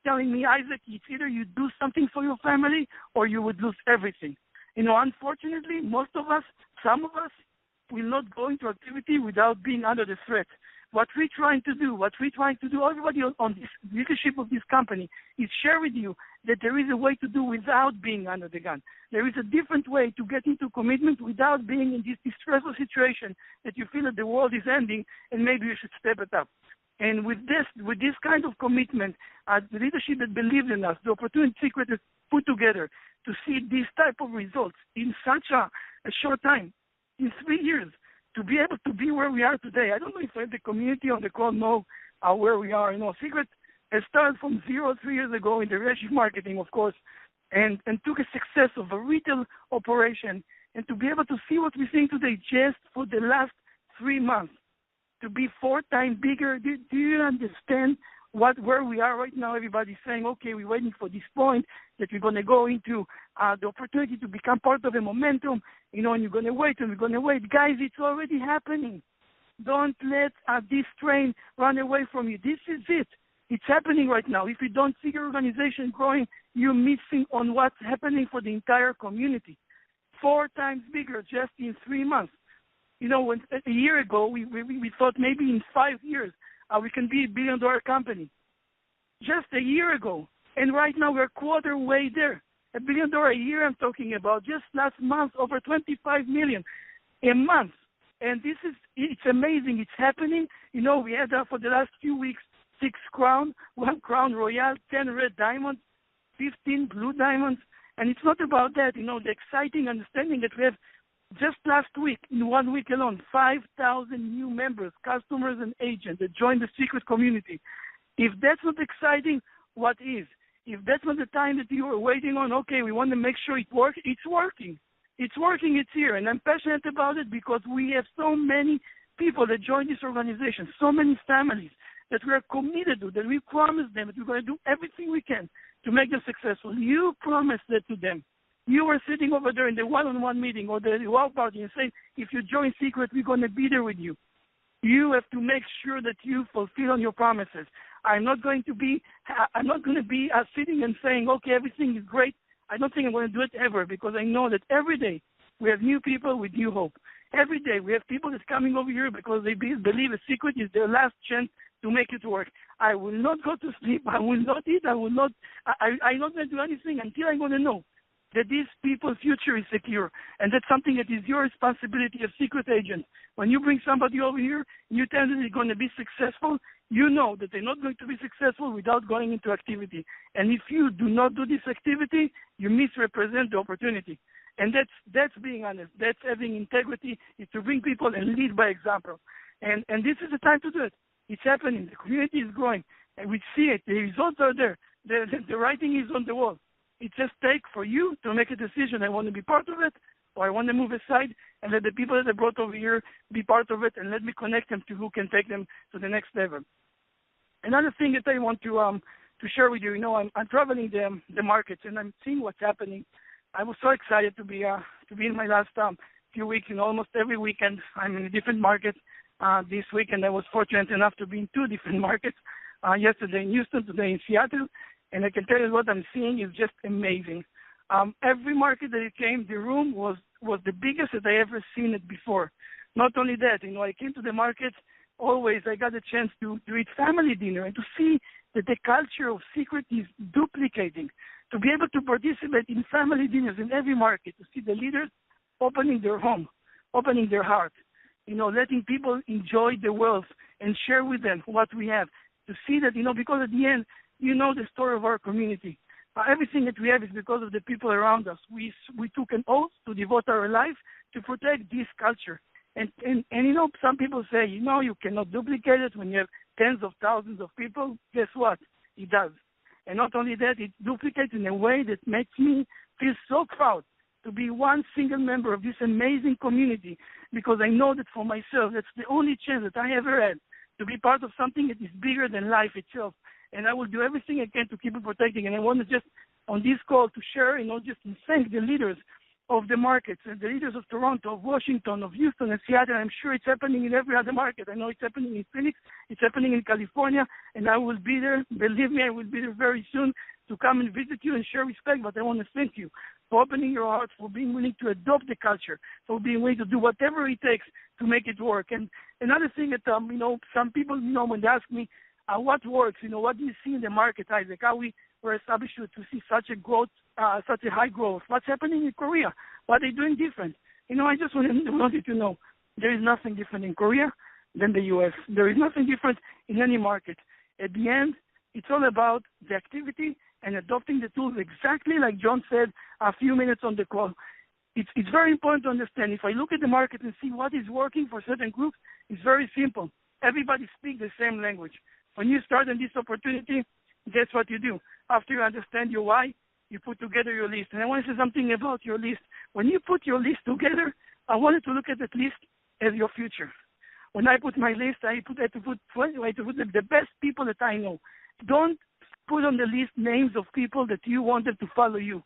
telling me, Isaac, it's either you do something for your family or you would lose everything. Unfortunately, most of us, some of us, will not go into activity without being under the threat. What we're trying to do, everybody on this leadership of this company, is share with you that there is a way to do without being under the gun. There is a different way to get into commitment without being in this stressful situation that you feel that the world is ending and maybe you should step it up. And with this kind of commitment, the leadership that believes in us, the opportunity Seacret has put together to see these type of results in such a short time, in 3 years, to be able to be where we are today. I don't know if the community on the call know where we are. Seacret has started from 0 3 years ago in the relationship marketing, of course, and took a success of a retail operation, and to be able to see what we're seeing today just for the last 3 months, to be 4 times bigger. Do you understand where we are right now? Everybody's saying, okay, we're waiting for this point that we're going to go into the opportunity to become part of a momentum, and you're going to wait and we're going to wait. Guys, it's already happening. Don't let this train run away from you. This is it. It's happening right now. If you don't see your organization growing, you're missing on what's happening for the entire community. 4 times bigger just in 3 months. When a year ago, we thought maybe in 5 years we can be $1 billion company. Just a year ago. And right now we're quarter way there. $1 billion a year I'm talking about. Just last month, over 25 million a month. And it's amazing. It's happening. We had for the last few weeks 6 crown, 1 crown royal, 10 red diamonds, 15 blue diamonds. And it's not about that. The exciting understanding that we have just last week, in 1 week alone, 5,000 new members, customers and agents that joined the Seacret community. If that's not exciting, what is? If that's not the time that you were waiting on, okay, we want to make sure it works, it's working. It's working, it's here. And I'm passionate about it because we have so many people that join this organization, so many families that we are committed to, that we promise them that we're going to do everything we can to make them successful. You promised that to them. You were sitting over there in the one-on-one meeting or the wow party and saying, if you join Seacret, we're going to be there with you. You have to make sure that you fulfill on your promises. I'm not going to be sitting and saying, okay, everything is great. I don't think I'm going to do it ever because I know that every day we have new people with new hope. Every day we have people that's coming over here because they believe a Seacret is their last chance to make it work. I will not go to sleep. I will not eat. I'm not going to do anything until I'm going to know that these people's future is secure. And that's something that is your responsibility as Seacret agent. When you bring somebody over here and you tell them they're going to be successful, you know that they're not going to be successful without going into activity. And if you do not do this activity, you misrepresent the opportunity. And that's being honest. That's having integrity, is to bring people and lead by example. And this is the time to do it. It's happening. The community is growing. And we see it. The results are there. The writing is on the wall. It just takes for you to make a decision. I want to be part of it, or I want to move aside and let the people that I brought over here be part of it, and let me connect them to who can take them to the next level. Another thing that I want to share with you, I'm traveling the markets and I'm seeing what's happening. I was so excited to be in my last few weeks. Almost every weekend I'm in a different market. This weekend I was fortunate enough to be in 2 different markets. Yesterday in Houston, today in Seattle. And I can tell you what I'm seeing is just amazing. Every market that it came, the room was the biggest that I ever seen it before. Not only that, I came to the market, always I got a chance to eat family dinner and to see that the culture of Seacret is duplicating. To be able to participate in family dinners in every market, to see the leaders opening their home, opening their heart, letting people enjoy the wealth and share with them what we have. To see that, because at the end, the story of our community. Everything that we have is because of the people around us. We took an oath to devote our life to protect this culture. And some people say, you cannot duplicate it when you have tens of thousands of people. Guess what? It does. And not only that, it duplicates in a way that makes me feel so proud to be one single member of this amazing community, because I know that for myself, that's the only chance that I ever had to be part of something that is bigger than life itself. And I will do everything I can to keep it protecting. And I want to just, on this call, to share, just to thank the leaders of the markets, and the leaders of Toronto, of Washington, of Houston, and Seattle. I'm sure it's happening in every other market. I know it's happening in Phoenix. It's happening in California. And I will be there. Believe me, I will be there very soon to come and visit you and share respect. But I want to thank you for opening your heart, for being willing to adopt the culture, for being willing to do whatever it takes to make it work. And another thing that, some people, when they ask me, what works? What do you see in the market, Isaac? How we were established to see such a growth, such a high growth? What's happening in Korea? What are they doing different? I just wanted to know there is nothing different in Korea than the U.S. There is nothing different in any market. At the end, it's all about the activity and adopting the tools, exactly like John said a few minutes on the call. It's very important to understand. If I look at the market and see what is working for certain groups, it's very simple. Everybody speaks the same language. When you start on this opportunity, guess what you do? After you understand your why, you put together your list. And I want to say something about your list. When you put your list together, I wanted to look at that list as your future. When I put my list, I had to put the best people that I know. Don't put on the list names of people that you wanted to follow you.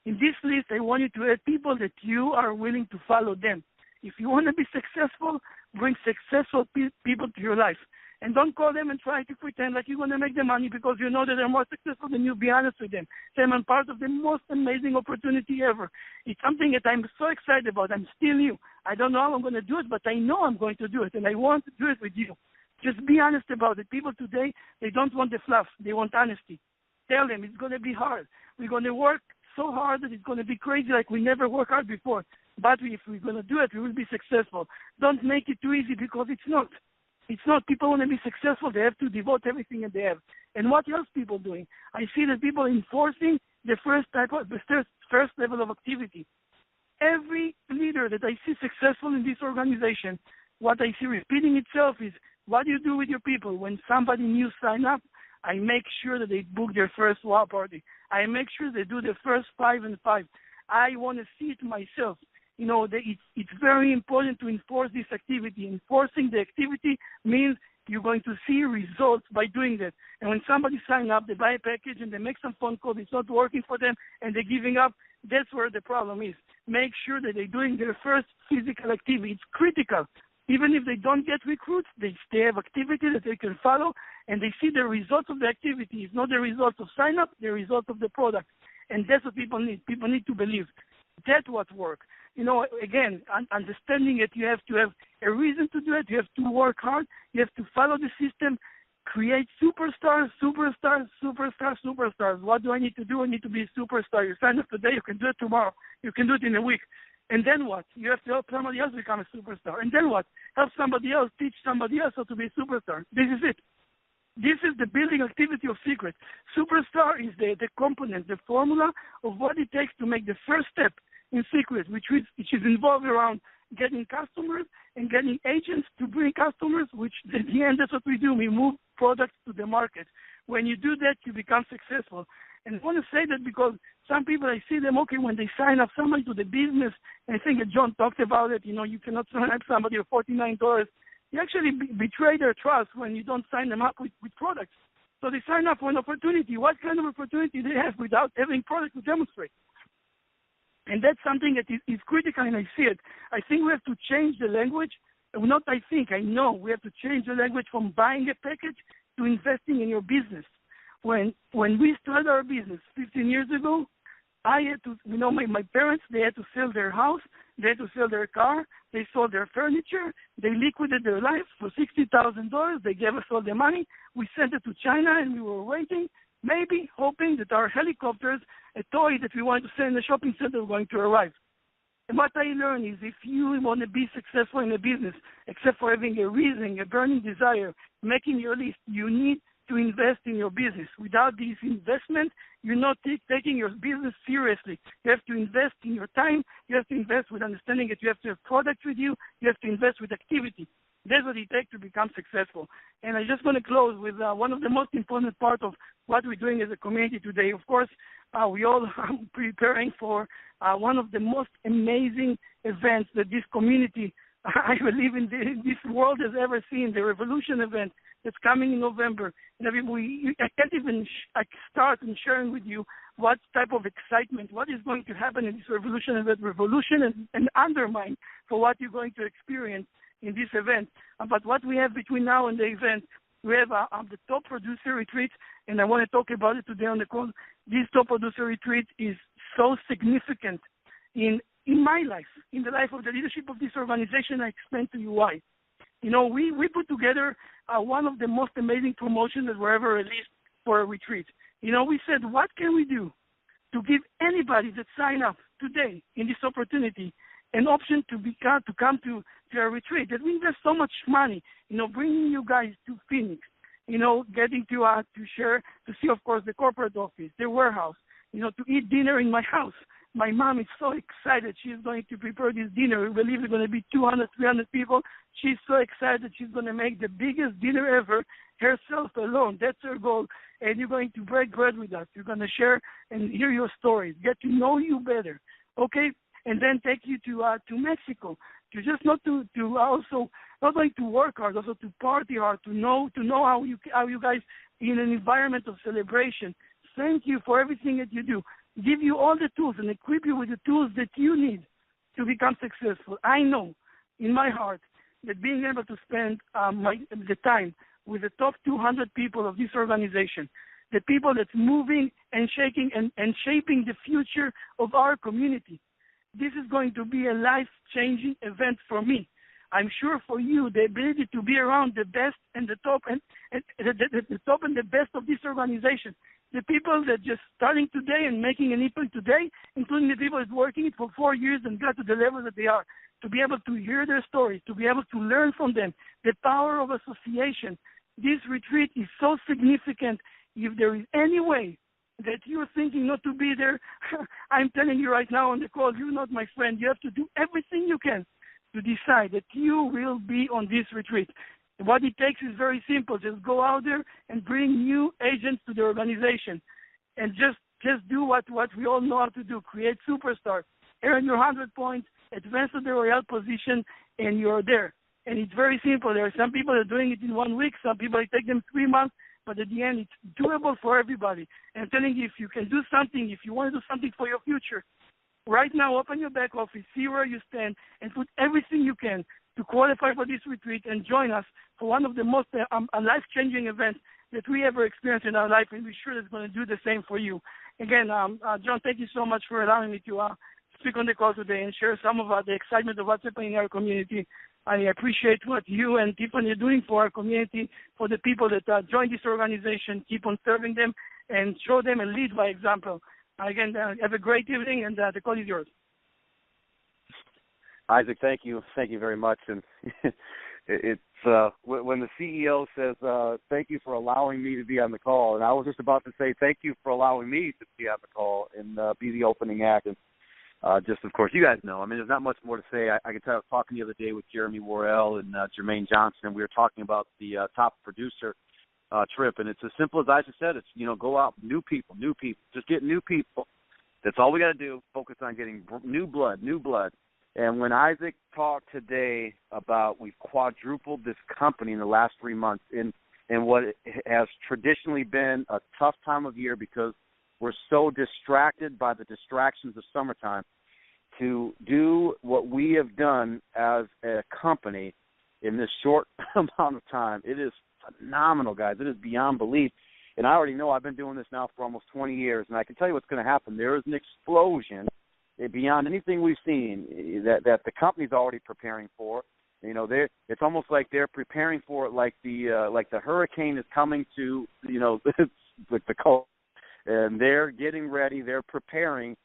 In this list, I want you to add people that you are willing to follow them. If you want to be successful, bring successful people to your life. And don't call them and try to pretend like you're going to make the money because you know that they're more successful than you. Be honest with them. Say, I'm part of the most amazing opportunity ever. It's something that I'm so excited about. I'm still new. I don't know how I'm going to do it, but I know I'm going to do it, and I want to do it with you. Just be honest about it. People today, they don't want the fluff. They want honesty. Tell them it's going to be hard. We're going to work so hard that it's going to be crazy like we never worked hard before. But if we're going to do it, we will be successful. Don't make it too easy because it's not. It's not. People want to be successful. They have to devote everything that they have. And what else people doing? I see that people enforcing the first level of activity. Every leader that I see successful in this organization, what I see repeating itself is what do you do with your people? When somebody new sign up, I make sure that they book their first WOW party. I make sure they do the first 5 and 5. I want to see it myself. You know, it's very important to enforce this activity. Enforcing the activity means you're going to see results by doing that. And when somebody signs up, they buy a package and they make some phone calls, it's not working for them, and they're giving up, that's where the problem is. Make sure that they're doing their first physical activity. It's critical. Even if they don't get recruits, they have activity that they can follow, and they see the results of the activity. It's not the results of sign-up, the results of the product. And that's what people need. People need to believe. That's what works. You know, again, understanding that you have to have a reason to do it. You have to work hard. You have to follow the system. Create superstars. What do I need to do? I need to be a superstar. You sign up today, you can do it tomorrow. You can do it in a week. And then what? You have to help somebody else become a superstar. And then what? Help somebody else, teach somebody else how to be a superstar. This is it. This is the building activity of Seacret. Superstar is the component, the formula of what it takes to make the first step in Seacret, which is involved around getting customers and getting agents to bring customers, which at the end, that's what we do. We move products to the market. When you do that, you become successful. And I want to say that because some people, I see them, okay, when they sign up somebody to the business, and I think that John talked about it, you know, you cannot sign up somebody for $49. You actually betray their trust when you don't sign them up with products. So they sign up for an opportunity. What kind of opportunity they have without having products to demonstrate? And that's something that is critical, and I see it. I think we have to change the language. Not I think, I know we have to change the language from buying a package to investing in your business. When we started our business 15 years ago, I had to, you know, my parents, they had to sell their house, they had to sell their car, they sold their furniture, they liquidated their life for $60,000, they gave us all the money, we sent it to China, and we were waiting, maybe hoping that our helicopters, a toy that we wanted to sell in the shopping center, were going to arrive. And what I learned is if you want to be successful in a business, except for having a reason, a burning desire, making your list, you need to invest in your business. Without this investment, you're not taking your business seriously. You have to invest in your time. You have to invest with understanding that you have to have product with you. You have to invest with activity. That's what it takes to become successful. And I just want to close with one of the most important parts of what we're doing as a community today. Of course, we all are preparing for one of the most amazing events that this community, I believe, in this world has ever seen, the Revolution event that's coming in November. And I can't even start in sharing with you what type of excitement, what is going to happen in this Revolution event, revolution and undermine for what you're going to experience in this event. But what we have between now and the event, we have the top producer retreat, and I want to talk about it today on the call. This top producer retreat is so significant in my life, in the life of the leadership of this organization. I explain to you why. You know, we put together one of the most amazing promotions that were ever released for a retreat. You know, we said, what can we do to give anybody that sign up today in this opportunity an option to come to a retreat, that we invest so much money, you know, bringing you guys to Phoenix, you know, getting to share, to see, of course, the corporate office, the warehouse, you know, to eat dinner in my house. My mom is so excited. She's going to prepare this dinner. We believe it's going to be 200, 300 people. She's so excited. She's going to make the biggest dinner ever herself alone. That's her goal. And you're going to break bread with us. You're going to share and hear your stories, get to know you better, okay? And then take you to Mexico, to just not to also not only to work hard, also to party hard, to know how you guys in an environment of celebration. Thank you for everything that you do. Give you all the tools and equip you with the tools that you need to become successful. I know in my heart that being able to spend the time with the top 200 people of this organization, the people that's moving and shaking and shaping the future of our community. This is going to be a life-changing event for me. I'm sure for you, the ability to be around the best and the top and the top and the best of this organization, the people that just starting today and making an impact today, including the people that working it for 4 years and got to the level that they are, to be able to hear their stories, to be able to learn from them, the power of association. This retreat is so significant. If there is any way that you're thinking not to be there, I'm telling you right now on the call, you're not my friend. You have to do everything you can to decide that you will be on this retreat. What it takes is very simple. Just go out there and bring new agents to the organization and just do what we all know how to do, create superstars, earn your 100 points, advance to the Royal position, and you're there. And it's very simple. There are some people that are doing it in 1 week. Some people, it takes them 3 months. But at the end, it's doable for everybody. And I'm telling you, if you can do something, if you want to do something for your future, right now, open your back office, see where you stand, and put everything you can to qualify for this retreat and join us for one of the most life-changing events that we ever experienced in our life, and we're sure it's going to do the same for you. Again, John, thank you so much for allowing me to speak on the call today and share some of the excitement of what's happening in our community. I appreciate what you and Tiffany are doing for our community, for the people that join this organization. Keep on serving them and show them and lead by example. Again, have a great evening, and the call is yours. Isaac, thank you. Thank you very much. And it's when the CEO says, thank you for allowing me to be on the call, and I was just about to say thank you for allowing me to be on the call and be the opening act. And just, of course, you guys know. I mean, there's not much more to say. I can tell I was talking the other day with Jeremy Worrell and Jermaine Johnson, and we were talking about the top producer trip, and it's as simple as Isaac said. It's, go out, new people, just get new people. That's all we got to do. Focus on getting new blood. And when Isaac talked today about we've quadrupled this company in the last 3 months in what has traditionally been a tough time of year because we're so distracted by the distractions of summertime, to do what we have done as a company in this short amount of time, it is phenomenal, guys. It is beyond belief. And I already know I've been doing this now for almost 20 years, and I can tell you what's going to happen. There is an explosion beyond anything we've seen that the company's already preparing for. It's almost like they're preparing for it, like the hurricane is coming to with the coast, and they're getting ready. They're preparing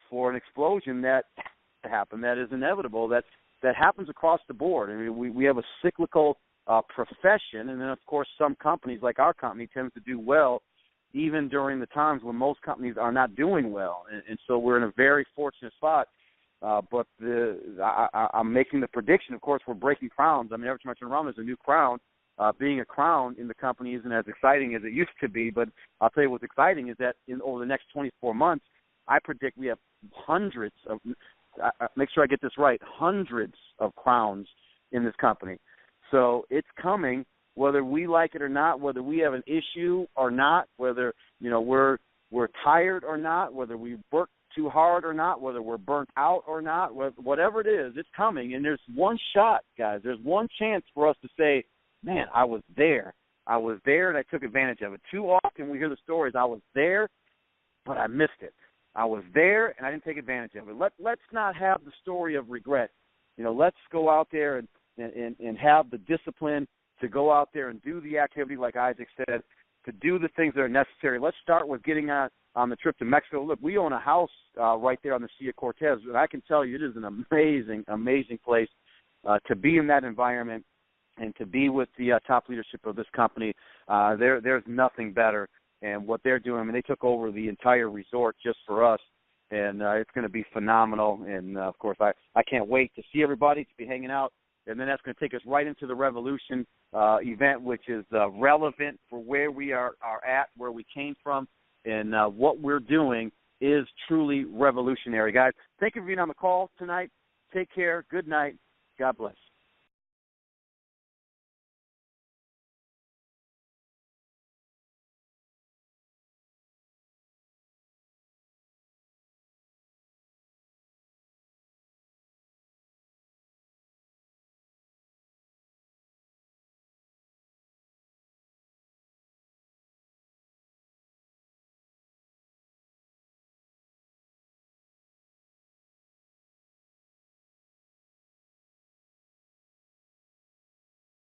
for an explosion that happen. That is inevitable. That happens across the board. I mean, we have a cyclical profession, and then of course some companies like our company tends to do well even during the times when most companies are not doing well, and so we're in a very fortunate spot. But I'm making the prediction. Of course, we're breaking crowns. I mean, every time I turn around, there's a new crown. Being a crown in the company isn't as exciting as it used to be, but I'll tell you what's exciting is that over the next 24 months, I predict we have hundreds of, make sure I get this right, hundreds of crowns in this company. So it's coming, whether we like it or not, whether we have an issue or not, whether we're tired or not, whether we work too hard or not, whether we're burnt out or not, whatever it is, it's coming. And there's one shot, guys. There's one chance for us to say, man, I was there. And I took advantage of it. Too often we hear the stories, I was there, but I missed it. I was there, and I didn't take advantage of it. Let's not have the story of regret. Let's go out there and have the discipline to go out there and do the activity, like Isaac said, to do the things that are necessary. Let's start with getting on the trip to Mexico. Look, we own a house right there on the Sea of Cortez, and I can tell you it is an amazing, amazing place to be in that environment and to be with the top leadership of this company. There's nothing better. And what they're doing, I mean, they took over the entire resort just for us, and it's going to be phenomenal. And, of course, I can't wait to see everybody, to be hanging out. And then that's going to take us right into the Revolution event, which is relevant for where we are at, where we came from, and what we're doing is truly revolutionary. Guys, thank you for being on the call tonight. Take care. Good night. God bless.